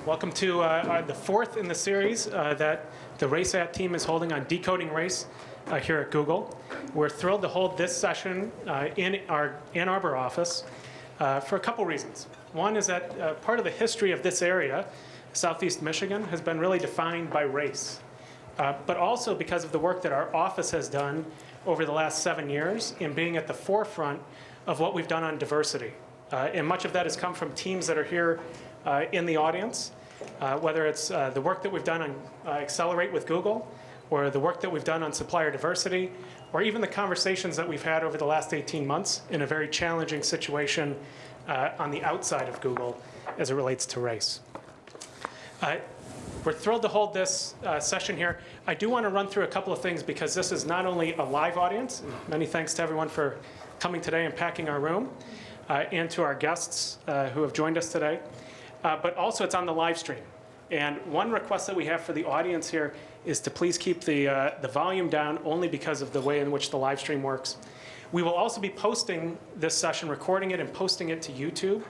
Welcome to the fourth in the series that the RaceAt team is holding on Decoding Race here at Google. We're thrilled to hold this session in our Ann Arbor office for a couple reasons. One is that part of the history of this area, Southeast Michigan, has been really defined by race, but also because of the work that our office has done over the last 7 years in being at the forefront of what we've done on diversity. And much of that has come from teams that are here in the audience, whether it's the work that we've done on Accelerate with Google, or the work that we've done on supplier diversity, or even the conversations that we've had over the last 18 months in a very challenging situation on the outside of Google as it relates to race. We're thrilled to hold this session here. I do want to run through a couple of things because this is not only a live audience, many thanks to everyone for coming today and packing our room, and to our guests who have joined us today. But also it's on the live stream. And one request that we have for the audience here is to please keep the volume down only because of the way in which the live stream works. We will also be posting this session, recording it and posting it to YouTube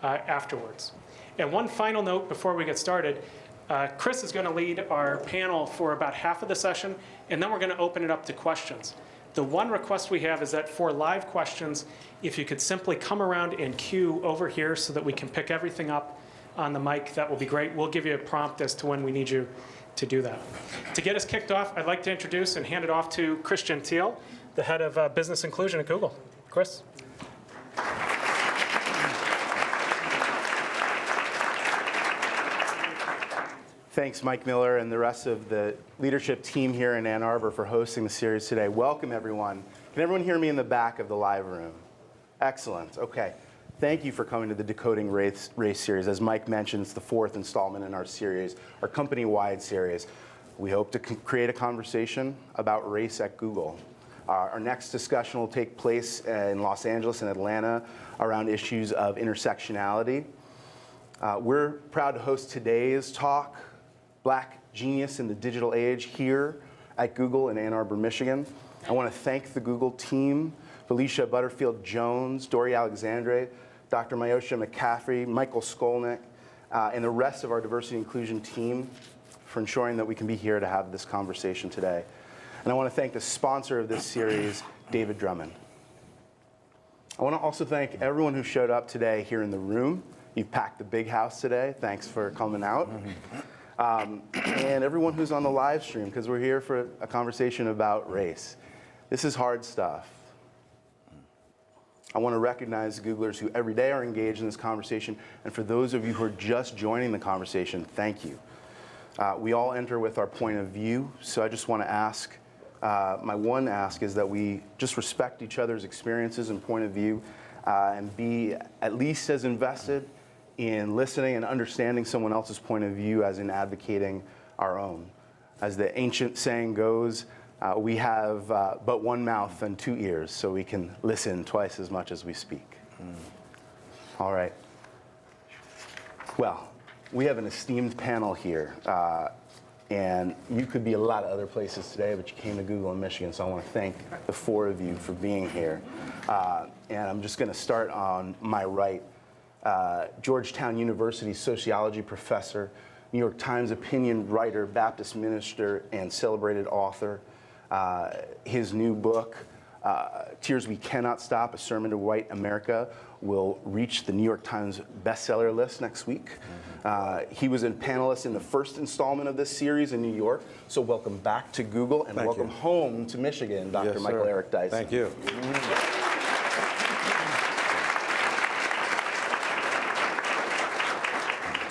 afterwards. And one final note before we get started, Chris is going to lead our panel for about half of the session, and then we're going to open it up to questions. The one request we have is that for live questions, if you could simply come around and queue over here so that we can pick everything up on the mic, that will be great. We'll give you a prompt as to when we need you to do that. To get us kicked off, I'd like to introduce and hand it off to Chris Genteel, the head of business inclusion at Google. Chris. Thanks, Mike Miller and the rest of the leadership team here in Ann Arbor for hosting the series today. Welcome, everyone. Can everyone hear me in the back of the live room? Excellent. Okay. Thank you for coming to the Decoding Race Series. As Mike mentioned, it's the fourth installment in our series, our company-wide series. We hope to create a conversation about race at Google. Our next discussion will take place in Los Angeles and Atlanta around issues of intersectionality. We're proud to host today's talk, Black Genius in the Digital Age, here at Google in Ann Arbor, Michigan. I want to thank the Google team, Felicia Butterfield-Jones, Dori Alexandre, Dr. Myosha McCaffrey, Michael Skolnick, and the rest of our diversity and inclusion team for ensuring that we can be here to have this conversation today. And I want to thank the sponsor of this series, David Drummond. I want to also thank everyone who showed up today here in the room. You've packed the big house today. Thanks for coming out. And everyone who's on the live stream, because we're here for a conversation about race. This is hard stuff. I want to recognize Googlers who every day are engaged in this conversation. And for those of you who are just joining the conversation, thank you. We all enter with our point of view. So I just want to ask, my one ask is that we just respect each other's experiences and point of view and be at least as invested in listening and understanding someone else's point of view as in advocating our own. As the ancient saying goes, we have but one mouth and two ears, so we can listen twice as much as we speak. All right. Well, we have an esteemed panel here, and you could be a lot of other places today, but you came to Google in Michigan, so I want to thank the four of you for being here. And I'm just going to start on my right. Georgetown University sociology professor, New York Times opinion writer, Baptist minister, and celebrated author. His new book, Tears We Cannot Stop, A Sermon to White America, will reach the New York Times bestseller list next week. He was a panelist in the first installment of this series in New York. So welcome back to Google, and welcome home to Michigan, Dr. Michael Eric Dyson. Thank you.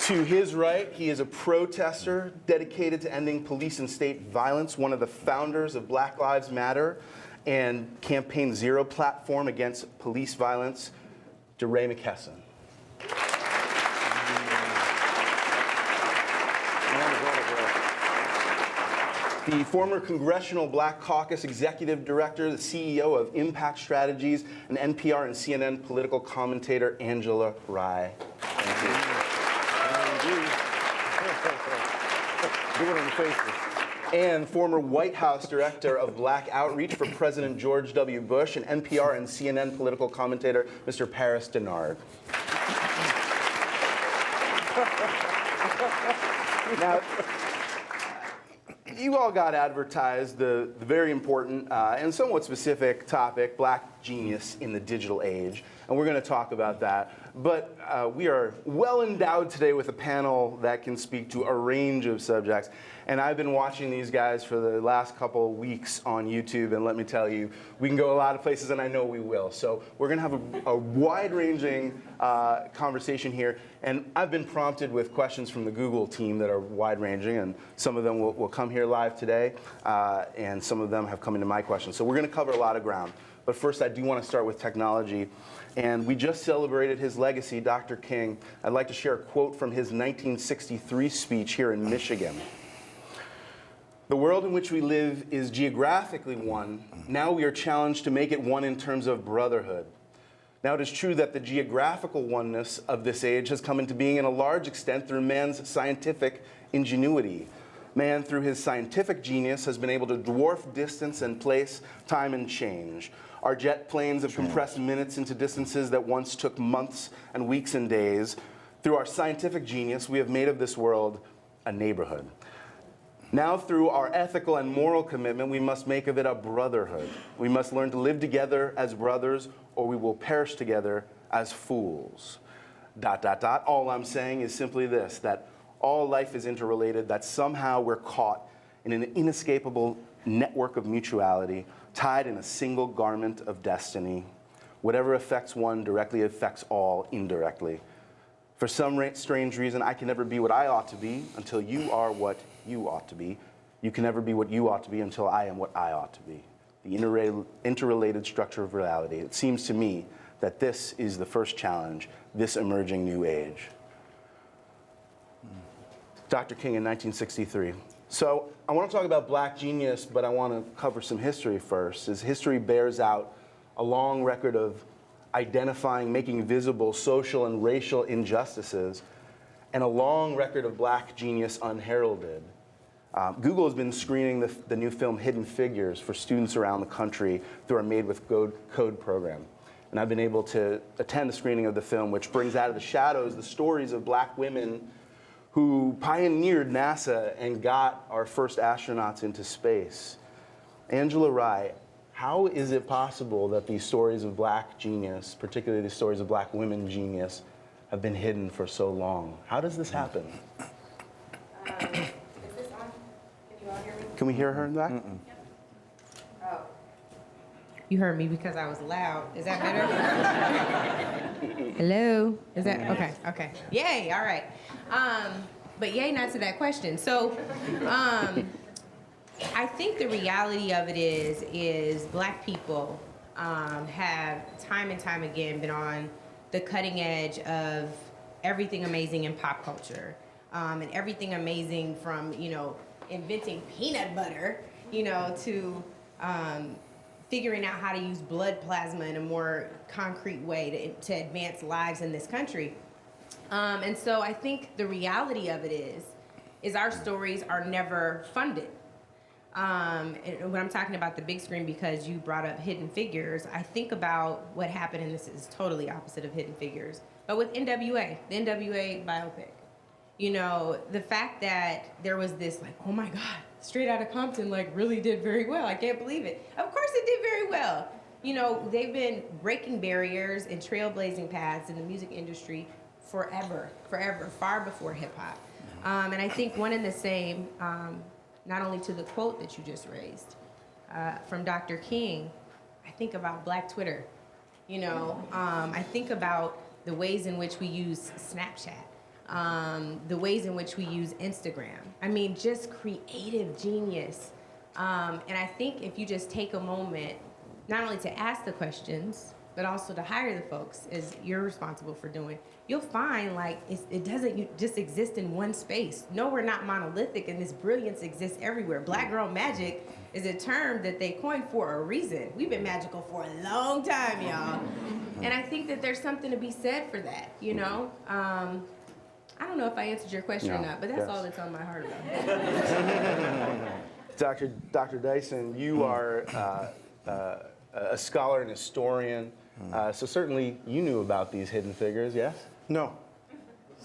To his right, he is a protester dedicated to ending police and state violence, one of the founders of Black Lives Matter and Campaign Zero platform against police violence, Deray Mckesson. The former Congressional Black Caucus Executive Director, the CEO of Impact Strategies, and NPR and CNN political commentator, Angela Rye. Thank you. Do it on the faces. And former White House Director of Black Outreach for President George W. Bush and NPR and CNN political commentator, Mr. Dennard. Now, you all got advertised the very important and somewhat specific topic, Black Genius in the Digital Age, and we're going to talk about that. But we are well endowed today with a panel that can speak to a range of subjects. And I've been watching these guys for the last couple of weeks on YouTube, and let me tell you, we can go a lot of places, and I know we will. So we're going to have a wide-ranging conversation here. And I've been prompted with questions from the Google team that are wide-ranging, and some of them will come here live today, and some of them have come into my questions. So we're going to cover a lot of ground. But first, I do want to start with technology. And we just celebrated his legacy, Dr. King. I'd like to share a quote from his 1963 speech here in Michigan. The world in which we live is geographically one. Now we are challenged to make it one in terms of brotherhood. Now it is true that the geographical oneness of this age has come into being in a large extent through man's scientific ingenuity. Man, through his scientific genius, has been able to dwarf distance and place, time and change. Our jet planes have compressed minutes into distances that once took months and weeks and days. Through our scientific genius, we have made of this world a neighborhood. Now, through our ethical and moral commitment, we must make of it a brotherhood. We must learn to live together as brothers, or we will perish together as fools. ... All I'm saying is simply this, that all life is interrelated, that somehow we're caught in an inescapable network of mutuality, tied in a single garment of destiny. Whatever affects one directly affects all indirectly. For some strange reason, I can never be what I ought to be until you are what you ought to be. You can never be what you ought to be until I am what I ought to be. The interrelated structure of reality. It seems to me that this is the first challenge, this emerging new age. Dr. King in 1963. So I want to talk about Black genius, but I want to cover some history first, as history bears out a long record of identifying, making visible social and racial injustices, and a long record of Black genius unheralded. Google has been screening the new film Hidden Figures for students around the country through our Made with Code program. And I've been able to attend the screening of the film, which brings out of the shadows the stories of Black women who pioneered NASA and got our first astronauts into space. Angela Rye, how is it possible that these stories of Black genius, particularly the stories of Black women genius, have been hidden for so long? How does this happen? Is this on? Can you all hear me? Can we hear her in that? Yep. Oh. You heard me because I was loud. Is that better? Hello? Is that, okay. Yay, all right. But yay, not to that question. So, I think the reality of it is Black people have time and time again been on the cutting edge of everything amazing in pop culture. And everything amazing from, inventing peanut butter, to figuring out how to use blood plasma in a more concrete way to advance lives in this country. And so I think the reality of it is our stories are never funded. And when I'm talking about the big screen, because you brought up Hidden Figures, I think about what happened, and this is totally opposite of Hidden Figures, but with NWA, the NWA biopic. The fact that there was this oh my God, Straight Outta Compton really did very well. I can't believe it. Of course it did very well. They've been breaking barriers and trailblazing paths in the music industry forever, far before hip hop. And I think one and the same, not only to the quote that you just raised from Dr. King, I think about Black Twitter. I think about the ways in which we use Snapchat, the ways in which we use Instagram. I mean, just creative genius. And I think if you just take a moment, not only to ask the questions, but also to hire the folks, as you're responsible for doing, you'll find it doesn't just exist in one space. No, we're not monolithic, and this brilliance exists everywhere. Black girl magic is a term that they coined for a reason. We've been magical for a long time, y'all. And I think that there's something to be said for that, I don't know if I answered your question or not, but that's all that's on my heart about it. Dr. Dyson, you are a scholar and historian, so certainly you knew about these hidden figures, yes? No.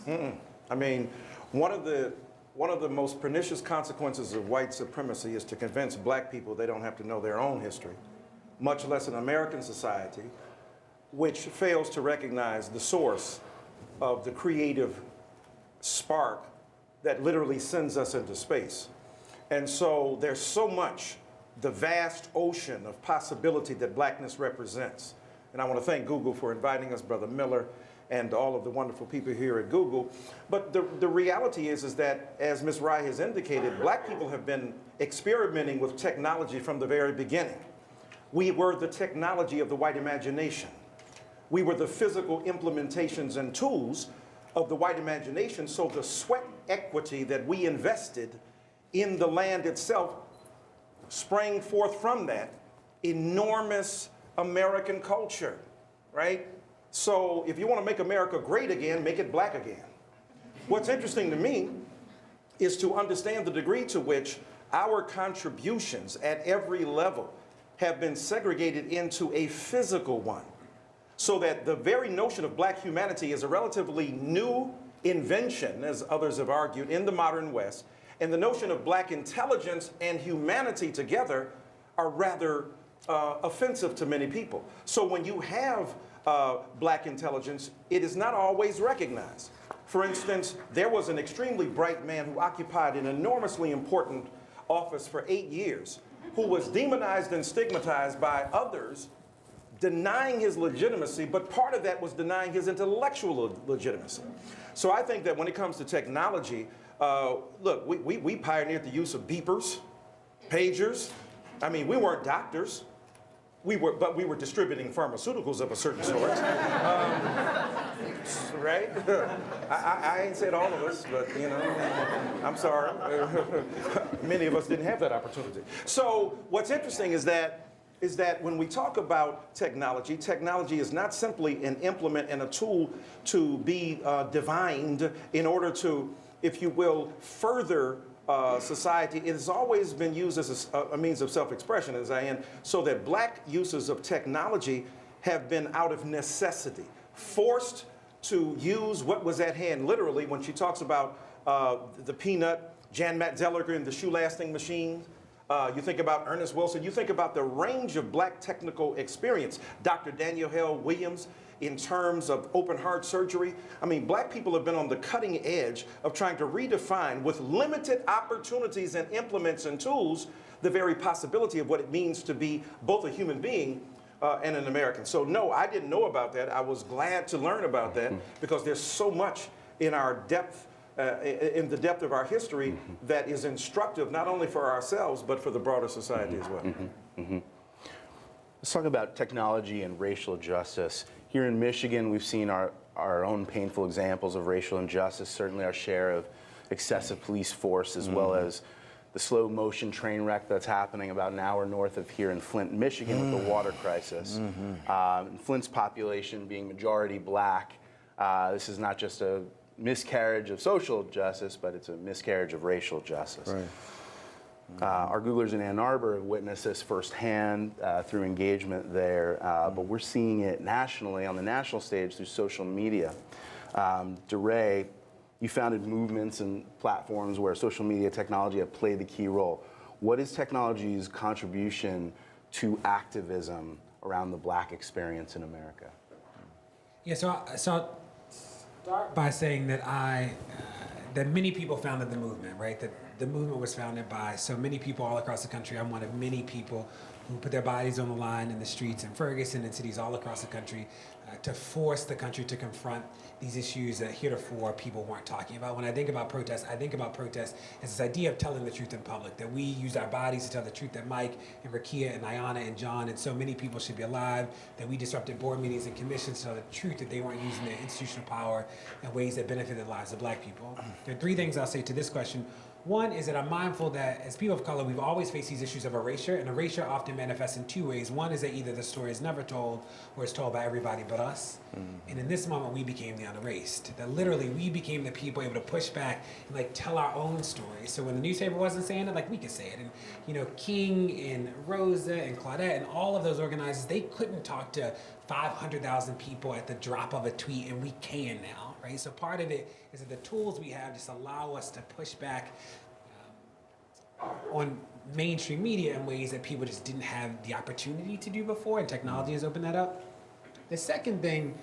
I mean, One of the most pernicious consequences of white supremacy is to convince black people they don't have to know their own history, much less an American society, which fails to recognize the source of the creative spark that literally sends us into space. And so there's so much, the vast ocean of possibility that blackness represents. And I want to thank Google for inviting us, Brother Miller, and all of the wonderful people here at Google. But the reality is that, as Ms. Rye has indicated, black people have been experimenting with technology from the very beginning. We were the technology of the white imagination. We were the physical implementations and tools of the white imagination, so the sweat equity that we invested in the land itself sprang forth from that enormous American culture, right? So if you want to make America great again, make it black again. What's interesting to me is to understand the degree to which our contributions at every level have been segregated into a physical one, so that the very notion of black humanity is a relatively new invention, as others have argued, in the modern West, and the notion of black intelligence and humanity together are rather offensive to many people. So when you have black intelligence, it is not always recognized. For instance, there was an extremely bright man who occupied an enormously important office for 8 years, who was demonized and stigmatized by others, denying his legitimacy, but part of that was denying his intellectual legitimacy. So I think that when it comes to technology, look, we pioneered the use of beepers, pagers. I mean, we weren't doctors. But we were distributing pharmaceuticals of a certain sort. Right? I ain't said all of us, but you know, I'm sorry. Many of us didn't have that opportunity. So what's interesting is that when we talk about technology, technology is not simply an implement and a tool to be divined in order to, if you will, further society. It has always been used as a means of self-expression, so that black uses of technology have been out of necessity, forced to use what was at hand. Literally, when she talks about the peanut, Jan Matt Zelliger and the shoe lasting machine, you think about Ernest Wilson, you think about the range of black technical experience, Dr. Daniel Hale Williams, in terms of open heart surgery. I mean, black people have been on the cutting edge of trying to redefine, with limited opportunities and implements and tools, the very possibility of what it means to be both a human being and an American. So no, I didn't know about that. I was glad to learn about that, because there's so much in our depth, in the depth of our history, that is instructive not only for ourselves, but for the broader society as well. Let's talk about technology and racial justice. Here in Michigan, we've seen our own painful examples of racial injustice, certainly our share of excessive police force, as well as the slow motion train wreck that's happening about an hour north of here in Flint, Michigan, with the water crisis. Flint's population being majority black, this is not just a miscarriage of social justice, but it's a miscarriage of racial justice. Right. Our Googlers in Ann Arbor have witnessed this firsthand through engagement there, but we're seeing it nationally, on the national stage, through social media. Deray, you founded movements and platforms where social media technology have played the key role. What is technology's contribution to activism around the black experience in America? Yeah, so I'll start by saying that that many people founded the movement, right? That the movement was founded by so many people all across the country. I'm one of many people who put their bodies on the line in the streets in Ferguson and cities all across the country to force the country to confront these issues that heretofore people weren't talking about. When I think about protest, I think about protest as this idea of telling the truth in public, that we use our bodies to tell the truth, that Mike and Rakia and Ayanna and John and so many people should be alive, that we disrupted board meetings and commissions to tell the truth, that they weren't using their institutional power in ways that benefited the lives of black people. There are three things I'll say to this question. One is that I'm mindful that as people of color, we've always faced these issues of erasure, and erasure often manifests in two ways. One is that either the story is never told or it's told by everybody but us. And in this moment, we became the unerased. That literally we became the people able to push back and tell our own story. So when the newspaper wasn't saying it, we could say it. And King and Rosa and Claudette and all of those organizers, they couldn't talk to 500,000 people at the drop of a tweet, and we can now. right? So part of it is that the tools we have just allow us to push back on mainstream media in ways that people just didn't have the opportunity to do before, and technology has opened that up. The second thing,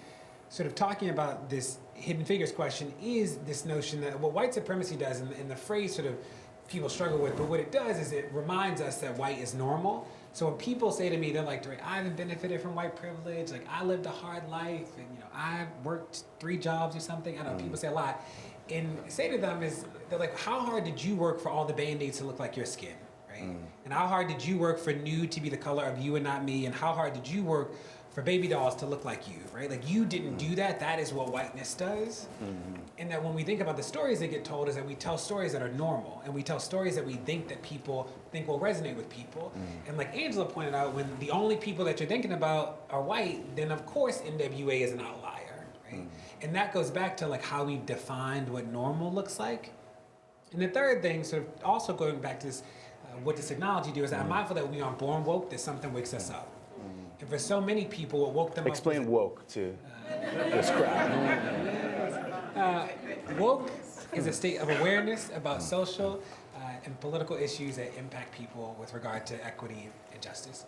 sort of talking about this hidden figures question, is this notion that what white supremacy does, and the phrase sort of people struggle with, but what it does is it reminds us that white is normal. So when people say to me, they're like, Deray, I haven't benefited from white privilege, like I lived a hard life, and I worked 3 jobs or something. I don't know, people say a lot. And say to them is, they're like, how hard did you work for all the Band-Aids to look like your skin, right? And how hard did you work for nude to be the color of you and not me? And how hard did you work for baby dolls to look like you, right? Like you didn't do that. That is what whiteness does. And that when we think about the stories that get told is that we tell stories that are normal, and we tell stories that we think that people think will resonate with people. And like Angela pointed out, when the only people that you're thinking about are white, then of course NWA is an outlier, right? And that goes back to like how we've defined what normal looks like. And the third thing, sort of also going back to this, what does technology do, is that I'm mindful that when we aren't born woke, that something wakes us up. And for so many people, what woke them Explain up... woke to this crowd. Woke is a state of awareness about social and political issues that impact people with regard to equity and justice.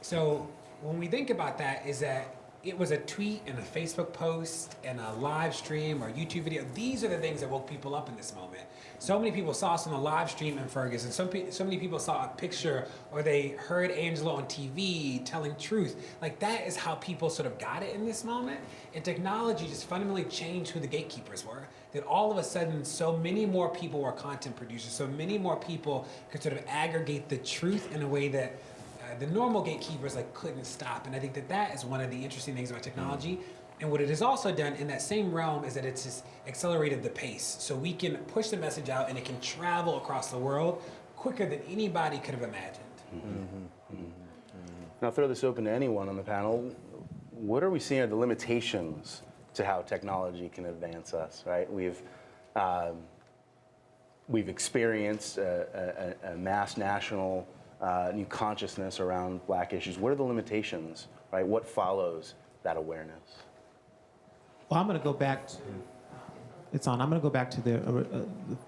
So when we think about that, is that it was a tweet and a Facebook post and a live stream or YouTube video. These are the things that woke people up in this moment. So many people saw us on a live stream in Ferguson. So many people saw a picture, or they heard Angela on TV telling truth. Like that is how people sort of got it in this moment. And technology just fundamentally changed who the gatekeepers were. That all of a sudden, so many more people were content producers. So many more people could sort of aggregate the truth in a way that the normal gatekeepers like couldn't stop. And I think that that is one of the interesting things about technology. And what it has also done in that same realm is that it's just accelerated the pace. So we can push the message out and it can travel across the world quicker than anybody could have imagined. Now I'll throw this open to anyone on the panel. What are we seeing are the limitations to how technology can advance us, right? We've experienced a mass national new consciousness around black issues. What are the limitations, right? What follows that awareness? Well, I'm going to go back to, I'm going to go back to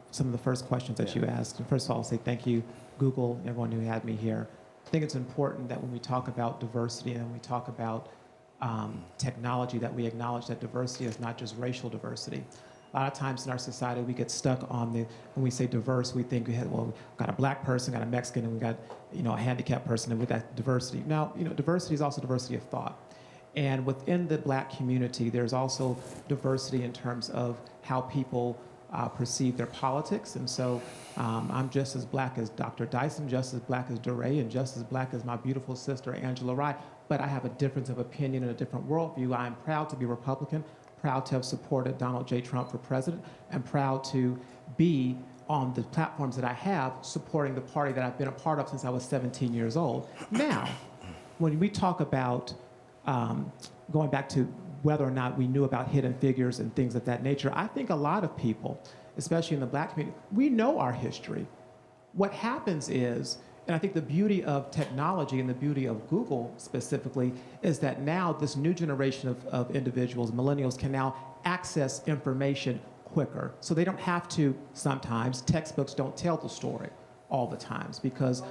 some of the first questions that you asked. And first of all, I'll say thank you, Google, everyone who had me here. I think it's important that when we talk about diversity and we talk about technology, that we acknowledge that diversity is not just racial diversity. A lot of times in our society, we get stuck on when we say diverse, we think we got a black person, got a Mexican, and we got a handicapped person, and we got diversity. Now, diversity is also diversity of thought. And within the black community, there's also diversity in terms of how people perceive their politics. And so I'm just as black as Dr. Dyson, just as black as Deray, and just as black as my beautiful sister, Angela Rye. But I have a difference of opinion and a different worldview. I am proud to be Republican, proud to have supported Donald J. Trump for president, and proud to be on the platforms that I have supporting the party that I've been a part of since I was 17 years old. Now, when we talk about going back to whether or not we knew about hidden figures and things of that nature, I think a lot of people, especially in the black community, we know our history. What happens is, and I think the beauty of technology and the beauty of Google specifically, is that now this new generation of individuals, millennials, can now access information quicker. So they don't have to, sometimes, textbooks don't tell the story all the times, because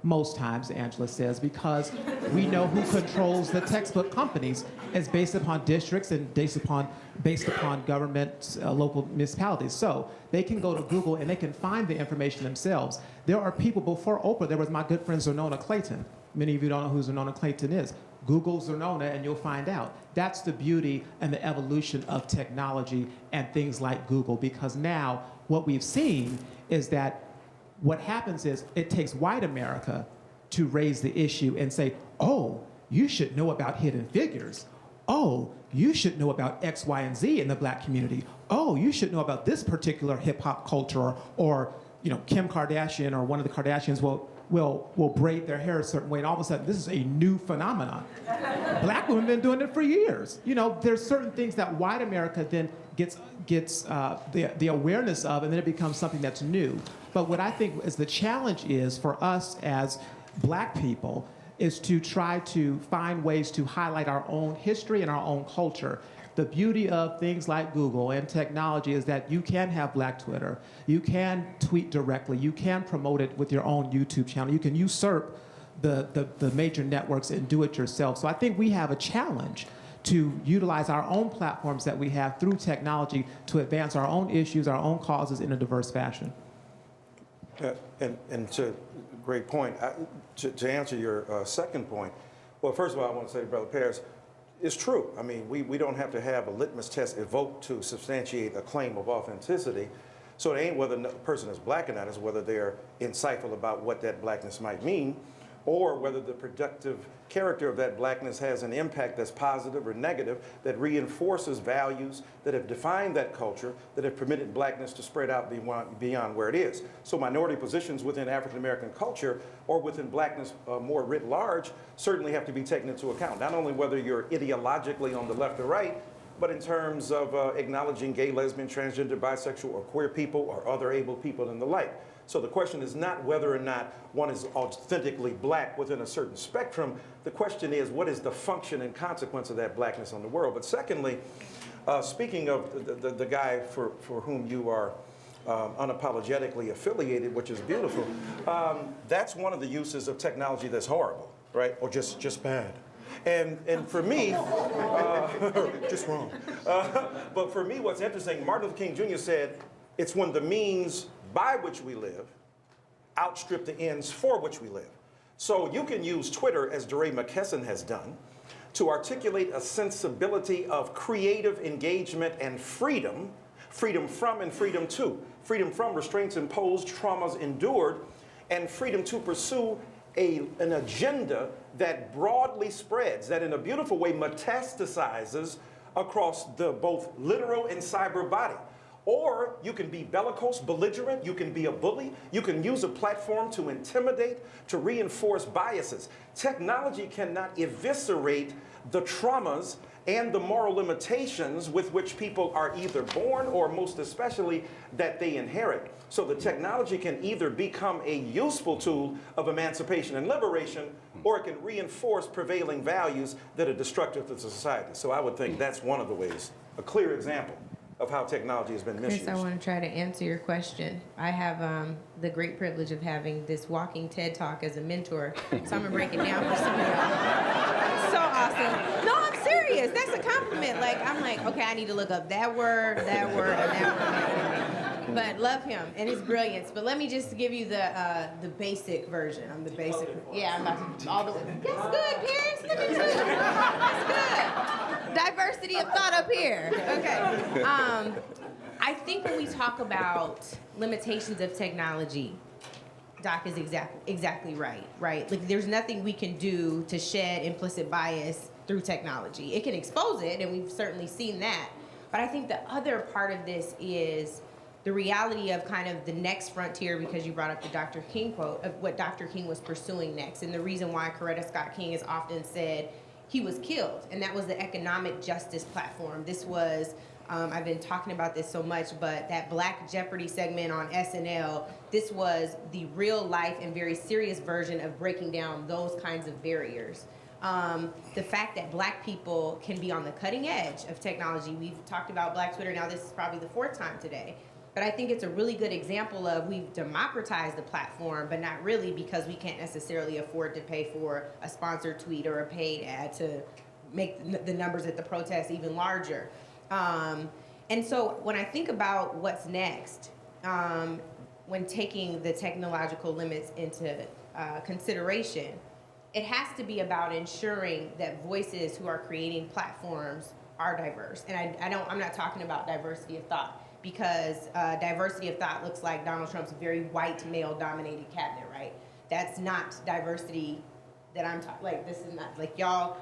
most times, Angela says, because we know who controls the textbook companies. It's based upon districts and based upon government, local municipalities. So they can go to Google and they can find the information themselves. There are people, before Oprah, there was my good friend Zernona Clayton. Many of you don't know who Zernona Clayton is. Google Zernona and you'll find out. That's the beauty and the evolution of technology and things like Google, because now what we've seen is that what happens is it takes white America to raise the issue and say, oh, you should know about hidden figures. Oh, you should know about X, Y, and Z in the black community. Oh, you should know about this particular hip hop culture, or Kim Kardashian or one of the Kardashians will braid their hair a certain way, and all of a sudden this is a new phenomenon. Black women have been doing it for years. There's certain things that white America then gets the awareness of, and then it becomes something that's new. But what I think is the challenge is for us as black people is to try to find ways to highlight our own history and our own culture. The beauty of things like Google and technology is that you can have Black Twitter, you can tweet directly, you can promote it with your own YouTube channel, you can usurp the major networks and do it yourself. So I think we have a challenge to utilize our own platforms that we have through technology to advance our own issues, our own causes in a diverse fashion. And to great point. To answer your second point, well, first of all, I want to say to Brother Paris, it's true. I mean, we don't have to have a litmus test evoked to substantiate a claim of authenticity. So it ain't whether a person is black or not, it's whether they're insightful about what that blackness might mean, or whether the productive character of that blackness has an impact that's positive or negative, that reinforces values that have defined that culture, that have permitted blackness to spread out beyond where it is. So minority positions within African American culture or within blackness more writ large certainly have to be taken into account. Not only whether you're ideologically on the left or right, but in terms of acknowledging gay, lesbian, transgender, bisexual, or queer people, or other able people and the like. So the question is not whether or not one is authentically black within a certain spectrum. The question is, what is the function and consequence of that blackness on the world? But secondly, speaking of the guy for whom you are unapologetically affiliated, which is beautiful, that's one of the uses of technology that's horrible, right? Or just bad. And for me, just wrong. But for me, what's interesting, Martin Luther King Jr. said, it's when the means by which we live outstrip the ends for which we live. So you can use Twitter, as Deray Mckesson has done, to articulate a sensibility of creative engagement and freedom, freedom from and freedom to, freedom from restraints imposed, traumas endured, and freedom to pursue an agenda that broadly spreads, that in a beautiful way metastasizes across the both literal and cyber body. Or you can be bellicose, belligerent, you can be a bully, you can use a platform to intimidate, to reinforce biases. Technology cannot eviscerate the traumas and the moral limitations with which people are either born or most especially that they inherit. So the technology can either become a useful tool of emancipation and liberation, or it can reinforce prevailing values that are destructive to society. So I would think that's one of the ways, a clear example of how technology has been misused. Chris, I want to try to answer your question. I have the great privilege of having this walking TED Talk as a mentor, so I'm going to break it down for some of y'all. So awesome. No, I'm serious. That's a compliment. Like, I'm like, okay, I need to look up that word, and that word. But love him and his brilliance. But let me just give you the basic version. I'm the basic. Yeah, I'm about to all the way. That's good, Paris. Look at you. That's good. Diversity of thought up here. Okay. I think when we talk about limitations of technology, Doc is exactly right, right? Like, there's nothing we can do to shed implicit bias through technology. It can expose it, and we've certainly seen that. But I think the other part of this is the reality of kind of the next frontier, because you brought up the Dr. King quote, of what Dr. King was pursuing next. And the reason why Coretta Scott King has often said he was killed, and that was the economic justice platform. This was, I've been talking about this so much, but that Black Jeopardy segment on SNL, this was the real life and very serious version of breaking down those kinds of barriers. The fact that Black people can be on the cutting edge of technology. We've talked about Black Twitter, now this is probably the 4th time today. But I think it's a really good example of we've democratized the platform, but not really, because we can't necessarily afford to pay for a sponsored tweet or a paid ad to make the numbers at the protest even larger. And so when I think about what's next, when taking the technological limits into consideration, it has to be about ensuring that voices who are creating platforms are diverse. And I'm not talking about diversity of thought, because diversity of thought looks like Donald Trump's very white, male-dominated cabinet, right? That's not diversity that I'm talking, like, this is not, like, y'all,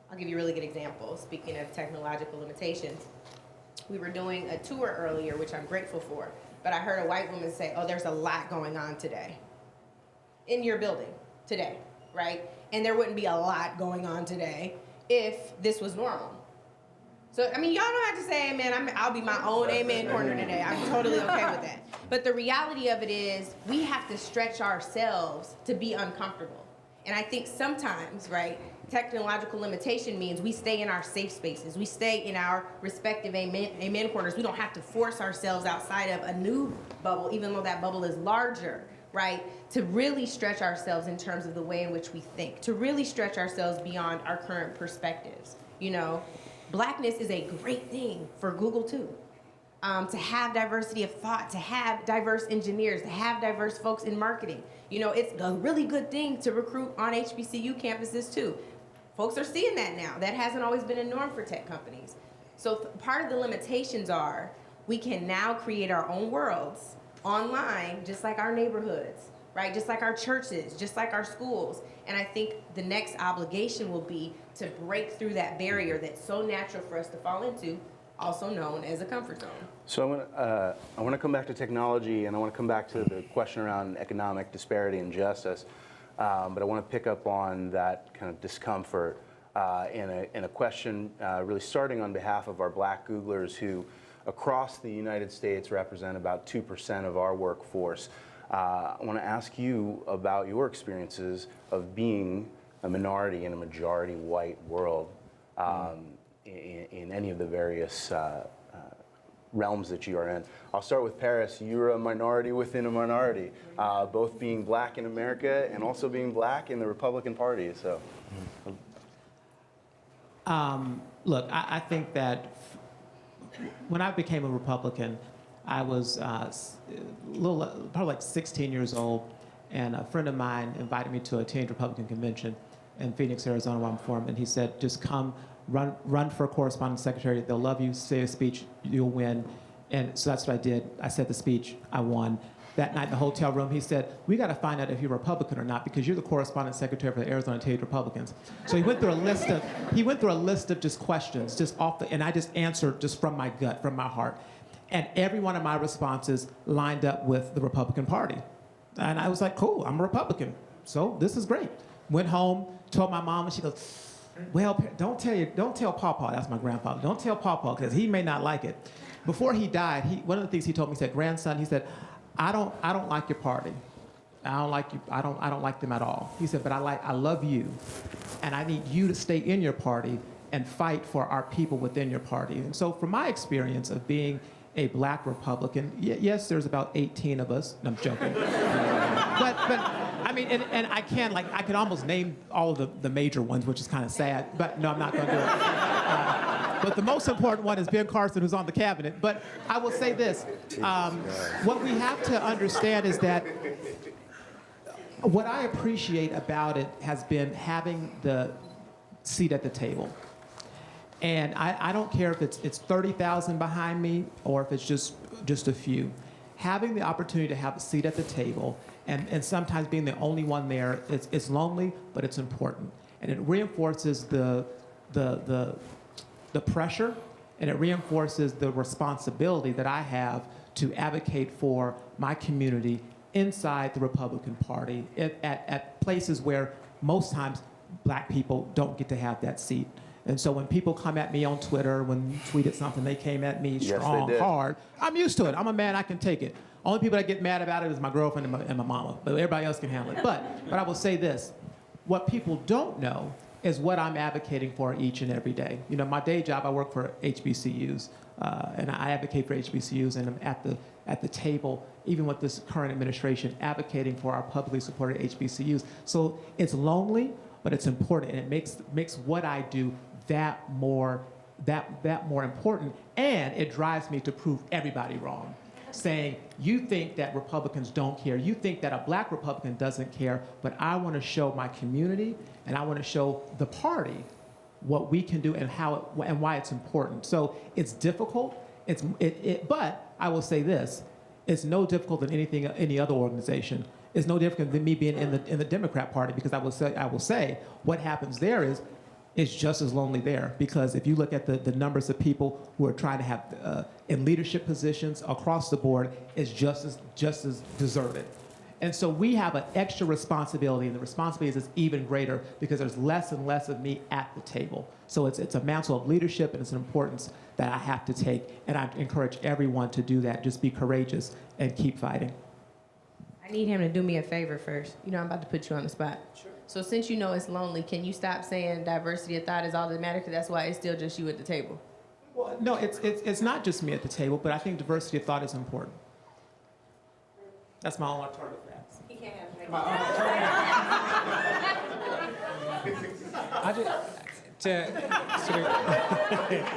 I'll give you a really good example. Speaking of technological limitations, we were doing a tour earlier, which I'm grateful for, but I heard a white woman say, oh, there's a lot going on today in your building today, right? And there wouldn't be a lot going on today if this was normal. So, I mean, y'all don't have to say amen. I'll be my own amen corner today. I'm totally okay with that. But the reality of it is we have to stretch ourselves to be uncomfortable. And I think sometimes, right, technological limitation means we stay in our safe spaces. We stay in our respective amen corners. We don't have to force ourselves outside of a new bubble, even though that bubble is larger, right, to really stretch ourselves in terms of the way in which we think, to really stretch ourselves beyond our current perspectives. You know, blackness is a great thing for Google too. To have diversity of thought, to have diverse engineers, to have diverse folks in marketing. You know, it's a really good thing to recruit on HBCU campuses too. Folks are seeing that now. That hasn't always been a norm for tech companies. So part of the limitations are we can now create our own worlds online, just like our neighborhoods, right? Just like our churches, just like our schools. And I think the next obligation will be to break through that barrier that's so natural for us to fall into, also known as a comfort zone. So I want to come back to technology, and I want to come back to the question around economic disparity and justice. But I want to pick up on that kind of discomfort in a question really starting on behalf of our black Googlers who across the United States represent about 2% of our workforce. I want to ask you about your experiences of being a minority in a majority white world in any of the various realms that you are in. I'll start with Paris. You're a minority within a minority, both being black in America and also being black in the Republican Party. So, look, I think that when I became a Republican, I was probably like 16 years old, and a friend of mine invited me to a teenage Republican convention in Phoenix, Arizona, where I'm from, and he said, just come, run for correspondence secretary. They'll love you, say a speech, you'll win. And so that's what I did. I said the speech, I won. That night in the hotel room, he said, we got to find out if you're Republican or not because you're the correspondence secretary for the Arizona Teenage Republicans. So he went through a list of just questions, just and I just answered just from my gut, from my heart. And every one of my responses lined up with the Republican Party. And I was like, cool, I'm a Republican. So this is great. Went home, told my mom, and she goes, well, don't tell Pawpaw, that's my grandfather, don't tell Pawpaw because he may not like it. Before he died, one of the things he told me, he said, grandson, he said, I don't like your party. I don't like you. I don't like them at all. He said, but I love you, and I need you to stay in your party and fight for our people within your party. And so, from my experience of being a black Republican, yes, there's about 18 of us. No, I'm joking. but I mean, and I can almost name all of the major ones, which is kind of sad. But no, I'm not going to do it. But the most important one is Ben Carson, who's on the cabinet. But I will say this. What we have to understand is that what I appreciate about it has been having the seat at the table. And I don't care if it's 30,000 behind me or if it's just a few. Having the opportunity to have a seat at the table and sometimes being the only one there, it's lonely, but it's important. And it reinforces the pressure, and it reinforces the responsibility that I have to advocate for my community inside the Republican Party at places where most times black people don't get to have that seat. And so when people come at me on Twitter, when you tweeted something, they came at me strong, hard. I'm used to it. I'm a man, I can take it. Only people that get mad about it is my girlfriend and my mama, but everybody else can handle it. But I will say this, what people don't know is what I'm advocating for each and every day. You know, my day job, I work for HBCUs, and I advocate for HBCUs, and I'm at the table, even with this current administration, advocating for our publicly supported HBCUs. So it's lonely, but it's important, and it makes what I do that more important, and it drives me to prove everybody wrong. Saying, you think that Republicans don't care, you think that a black Republican doesn't care, but I want to show my community and I want to show the party what we can do and and why it's important. So it's difficult, but I will say this, it's no difficult than any other organization. It's no different than me being in the Democrat Party, because I will say what happens there is it's just as lonely there, because if you look at the numbers of people who are trying to have in leadership positions across the board, it's just as deserted. And so we have an extra responsibility, and the responsibility is even greater because there's less and less of me at the table. So it's a mantle of leadership, and it's an importance that I have to take, and I encourage everyone to do that. Just be courageous and keep fighting. I need him to do me a favor first. You know, I'm about to put you on the spot. Sure. So since you know it's lonely, can you stop saying diversity of thought is all that matters? Because that's why it's still just you at the table. Well, no, it's not just me at the table, but I think diversity of thought is important. That's my only alternative for that. He can't have I just to sort of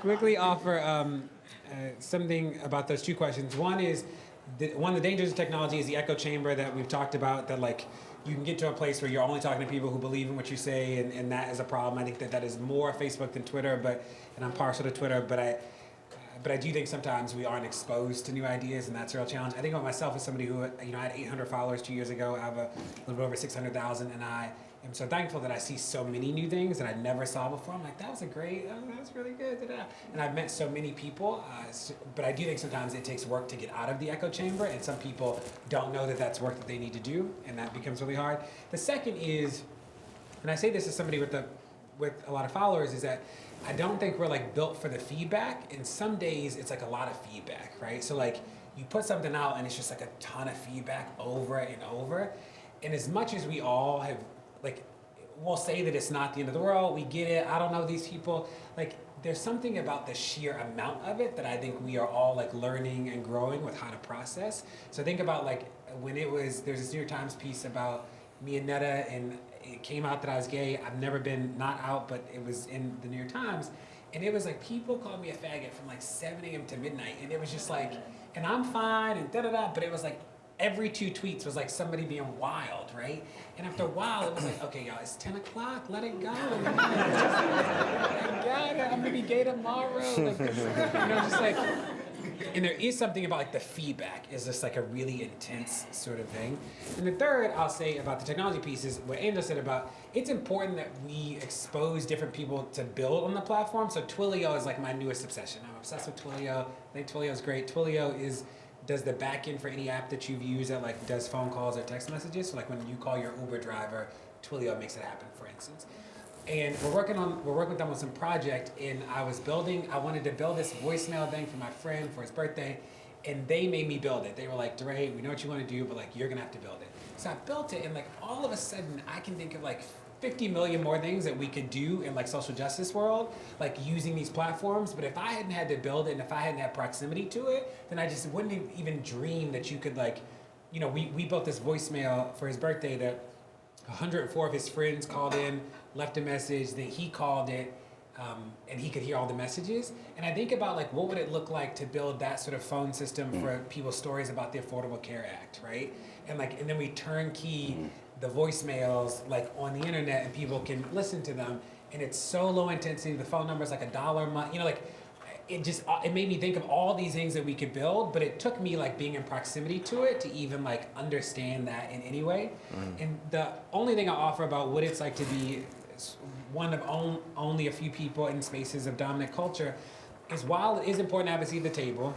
quickly offer something about those two questions. One is one of the dangers of technology is the echo chamber that we've talked about. That like you can get to a place where you're only talking to people who believe in what you say, and that is a problem. I think that is more Facebook than Twitter, and I'm partial to Twitter, but I do think sometimes we aren't exposed to new ideas, and that's a real challenge. I think about myself as somebody who, I had 800 followers 2 years ago. I have a little bit over 600,000, and I am so thankful that I see so many new things that I never saw before. I'm like, that was really good. Da-da. And I've met so many people, but I do think sometimes it takes work to get out of the echo chamber, and some people don't know that that's work that they need to do, and that becomes really hard. The second is, and I say this as somebody with a lot of followers, is that I don't think we're like built for the feedback, and some days it's like a lot of feedback, right? So like you put something out and it's just like a ton of feedback over and over, and as much as we all have, like, we'll say that it's not the end of the world, we get it, I don't know these people, like there's something about the sheer amount of it that I think we are all like learning and growing with how to process. So think about like when there's this New York Times piece about me and Netta, and it came out that I was gay. I've never been not out, but it was in the New York Times. And it was like people called me a faggot from like 7 a.m. to midnight. And it was just like, and I'm fine and da-da-da. But it was like every 2 tweets was like somebody being wild, right? And after a while, it was like, okay, y'all, it's 10 o'clock. Let it go. I'm going to be gay tomorrow. Like, just like, and there is something about like the feedback is just like a really intense sort of thing. And the third I'll say about the technology piece is what Angela said about it's important that we expose different people to build on the platform. So Twilio is like my newest obsession. I'm obsessed with Twilio. I think Twilio is great. Twilio does the back end for any app that you've used that like does phone calls or text messages. So like when you call your Uber driver, Twilio makes it happen, for instance. And we're working with them on some project, and I wanted to build this voicemail thing for my friend for his birthday, and they made me build it. They were like, Deray, we know what you want to do, but like you're gonna have to build it. So I built it, and like all of a sudden I can think of like 50 million more things that we could do in like social justice world, like using these platforms. But if I hadn't had to build it, and if I hadn't had proximity to it, then I just wouldn't even dream that you could like, we built this voicemail for his birthday that 104 of his friends called in, left a message, then he called it, and he could hear all the messages. And I think about like, what would it look like to build that sort of phone system for people's stories about the Affordable Care Act, right? And then we turnkey the voicemails like on the internet, and people can listen to them, and it's so low intensity. The phone number is like $1 a month, it made me think of all these things that we could build, but it took me like being in proximity to it to even like understand that in any way. And the only thing I'll offer about what it's like to be one of only a few people in spaces of dominant culture is, while it is important to have a seat at the table,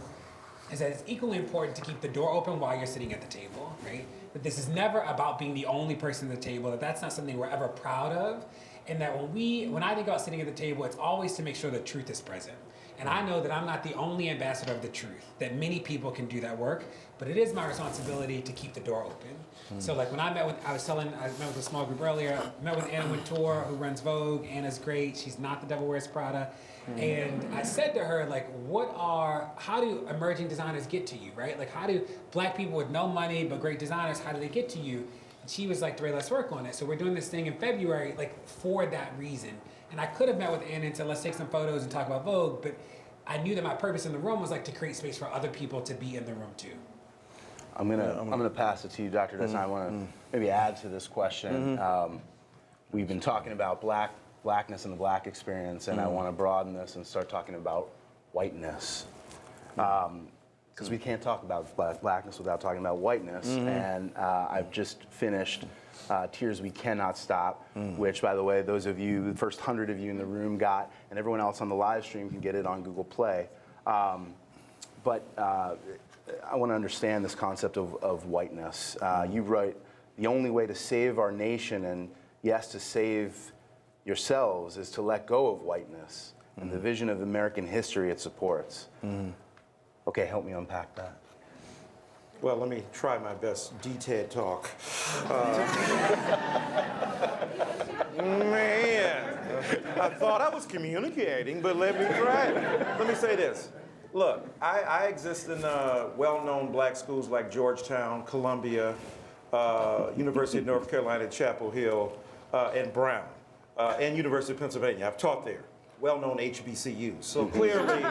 is that it's equally important to keep the door open while you're sitting at the table, right? That this is never about being the only person at the table, that's not something we're ever proud of. And that when I think about sitting at the table, it's always to make sure the truth is present. And I know that I'm not the only ambassador of the truth, that many people can do that work, but it is my responsibility to keep the door open. So like when I met with a small group earlier, met with Anna Wintour, who runs Vogue. Anna's great, she's not the devil wears Prada. And I said to her, like, how do emerging designers get to you, right? Like how do black people with no money but great designers, how do they get to you? And she was like, Deray, let's work on it. So we're doing this thing in February, like for that reason. And I could have met with Anna and said, let's take some photos and talk about Vogue, but I knew that my purpose in the room was like to create space for other people to be in the room too. I'm gonna pass it to you, Dr. Dyson. I want to maybe add to this question. We've been talking about blackness and the black experience, and I want to broaden this and start talking about whiteness, because we can't talk about blackness without talking about whiteness. And I've just finished Tears We Cannot Stop, which, by the way, those of you, the first 100 of you in the room got, and everyone else on the live stream can get it on Google Play. But I want to understand this concept of whiteness. You write, the only way to save our nation, and yes, to save yourselves, is to let go of whiteness and the vision of American history it supports. Okay, help me unpack that. Well, let me try my best DTED talk. Man, I thought I was communicating, but let me try it. Let me say this. Look, I exist in well-known black schools like Georgetown, Columbia, University of North Carolina, Chapel Hill, and Brown, and University of Pennsylvania. I've taught there. Well-known HBCUs. So clearly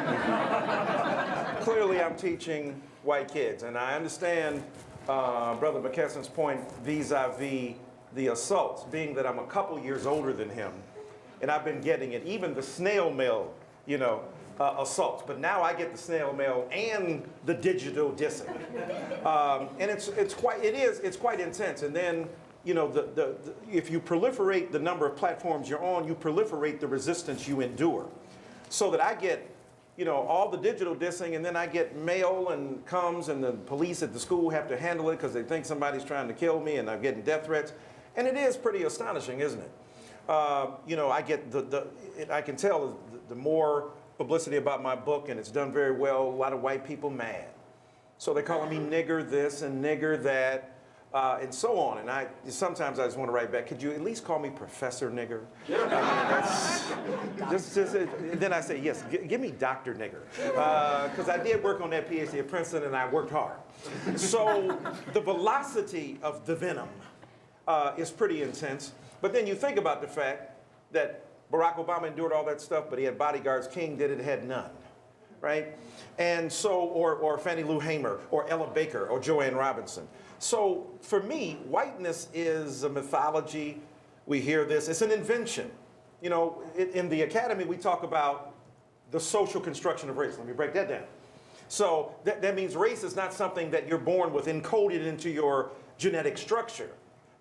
I'm teaching white kids. And I understand Brother Mckesson's point vis-a-vis the assaults, being that I'm a couple years older than him, and I've been getting it, even the snail mail, assaults. But now I get the snail mail and the digital dissing. And it's quite intense. And then, if you proliferate the number of platforms you're on, you proliferate the resistance you endure. So that I get, all the digital dissing, and then I get mail and comes, and the police at the school have to handle it because they think somebody's trying to kill me, and I'm getting death threats. And it is pretty astonishing, isn't it? I get I can tell the more publicity about my book, and it's done very well, a lot of white people mad. So they're calling me nigger this and nigger that. And so on, and sometimes I just want to write back, could you at least call me Professor Nigger? Then I say, yes, give me Dr. Nigger. Because I did work on that PhD at Princeton, and I worked hard. So the velocity of the venom is pretty intense. But then you think about the fact that Barack Obama endured all that stuff, but he had bodyguards. King did it, had none. Right? And so, or Fannie Lou Hamer, or Ella Baker, or Joanne Robinson. So for me, whiteness is a mythology. We hear this. It's an invention. In the academy, we talk about the social construction of race. Let me break that down. So that means race is not something that you're born with encoded into your genetic structure.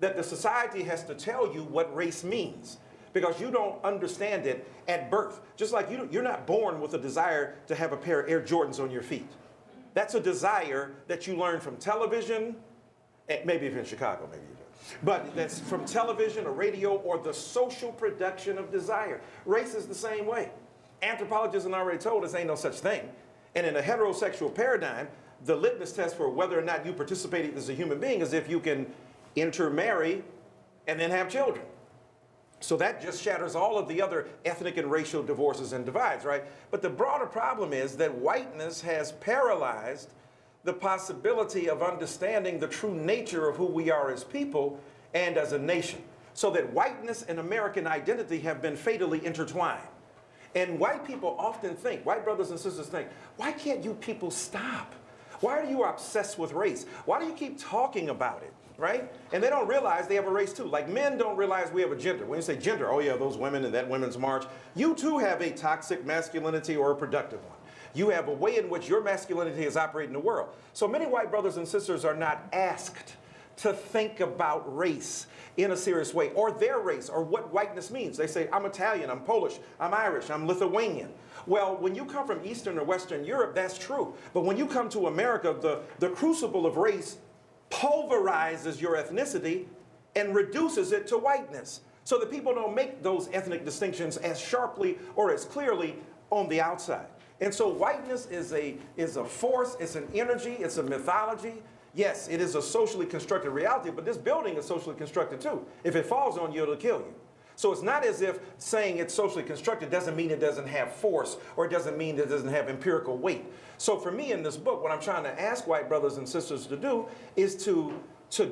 That the society has to tell you what race means, because you don't understand it at birth. Just like you're not born with a desire to have a pair of Air Jordans on your feet. That's a desire that you learn from television. Maybe if you're in Chicago, maybe you do. But that's from television or radio or the social production of desire. Race is the same way. Anthropologists have already told us ain't no such thing. And in a heterosexual paradigm, the litmus test for whether or not you participate as a human being is if you can intermarry and then have children. So that just shatters all of the other ethnic and racial divorces and divides, right? But the broader problem is that whiteness has paralyzed the possibility of understanding the true nature of who we are as people and as a nation. So that whiteness and American identity have been fatally intertwined. And white people often think, white brothers and sisters think, why can't you people stop? Why are you obsessed with race? Why do you keep talking about it, right? And they don't realize they have a race too. Like men don't realize we have a gender. When you say gender, oh yeah, those women and that women's march. You too have a toxic masculinity or a productive one. You have a way in which your masculinity is operating in the world. So many white brothers and sisters are not asked to think about race in a serious way, or their race, or what whiteness means. They say, I'm Italian, I'm Polish, I'm Irish, I'm Lithuanian. Well, when you come from Eastern or Western Europe, that's true. But when you come to America, the crucible of race pulverizes your ethnicity and reduces it to whiteness. So that people don't make those ethnic distinctions as sharply or as clearly on the outside. And so whiteness is a force, it's an energy, it's a mythology. Yes, it is a socially constructed reality, but this building is socially constructed too. If it falls on you, it'll kill you. So it's not as if saying it's socially constructed doesn't mean it doesn't have force, or it doesn't mean it doesn't have empirical weight. So for me in this book, what I'm trying to ask white brothers and sisters to do is to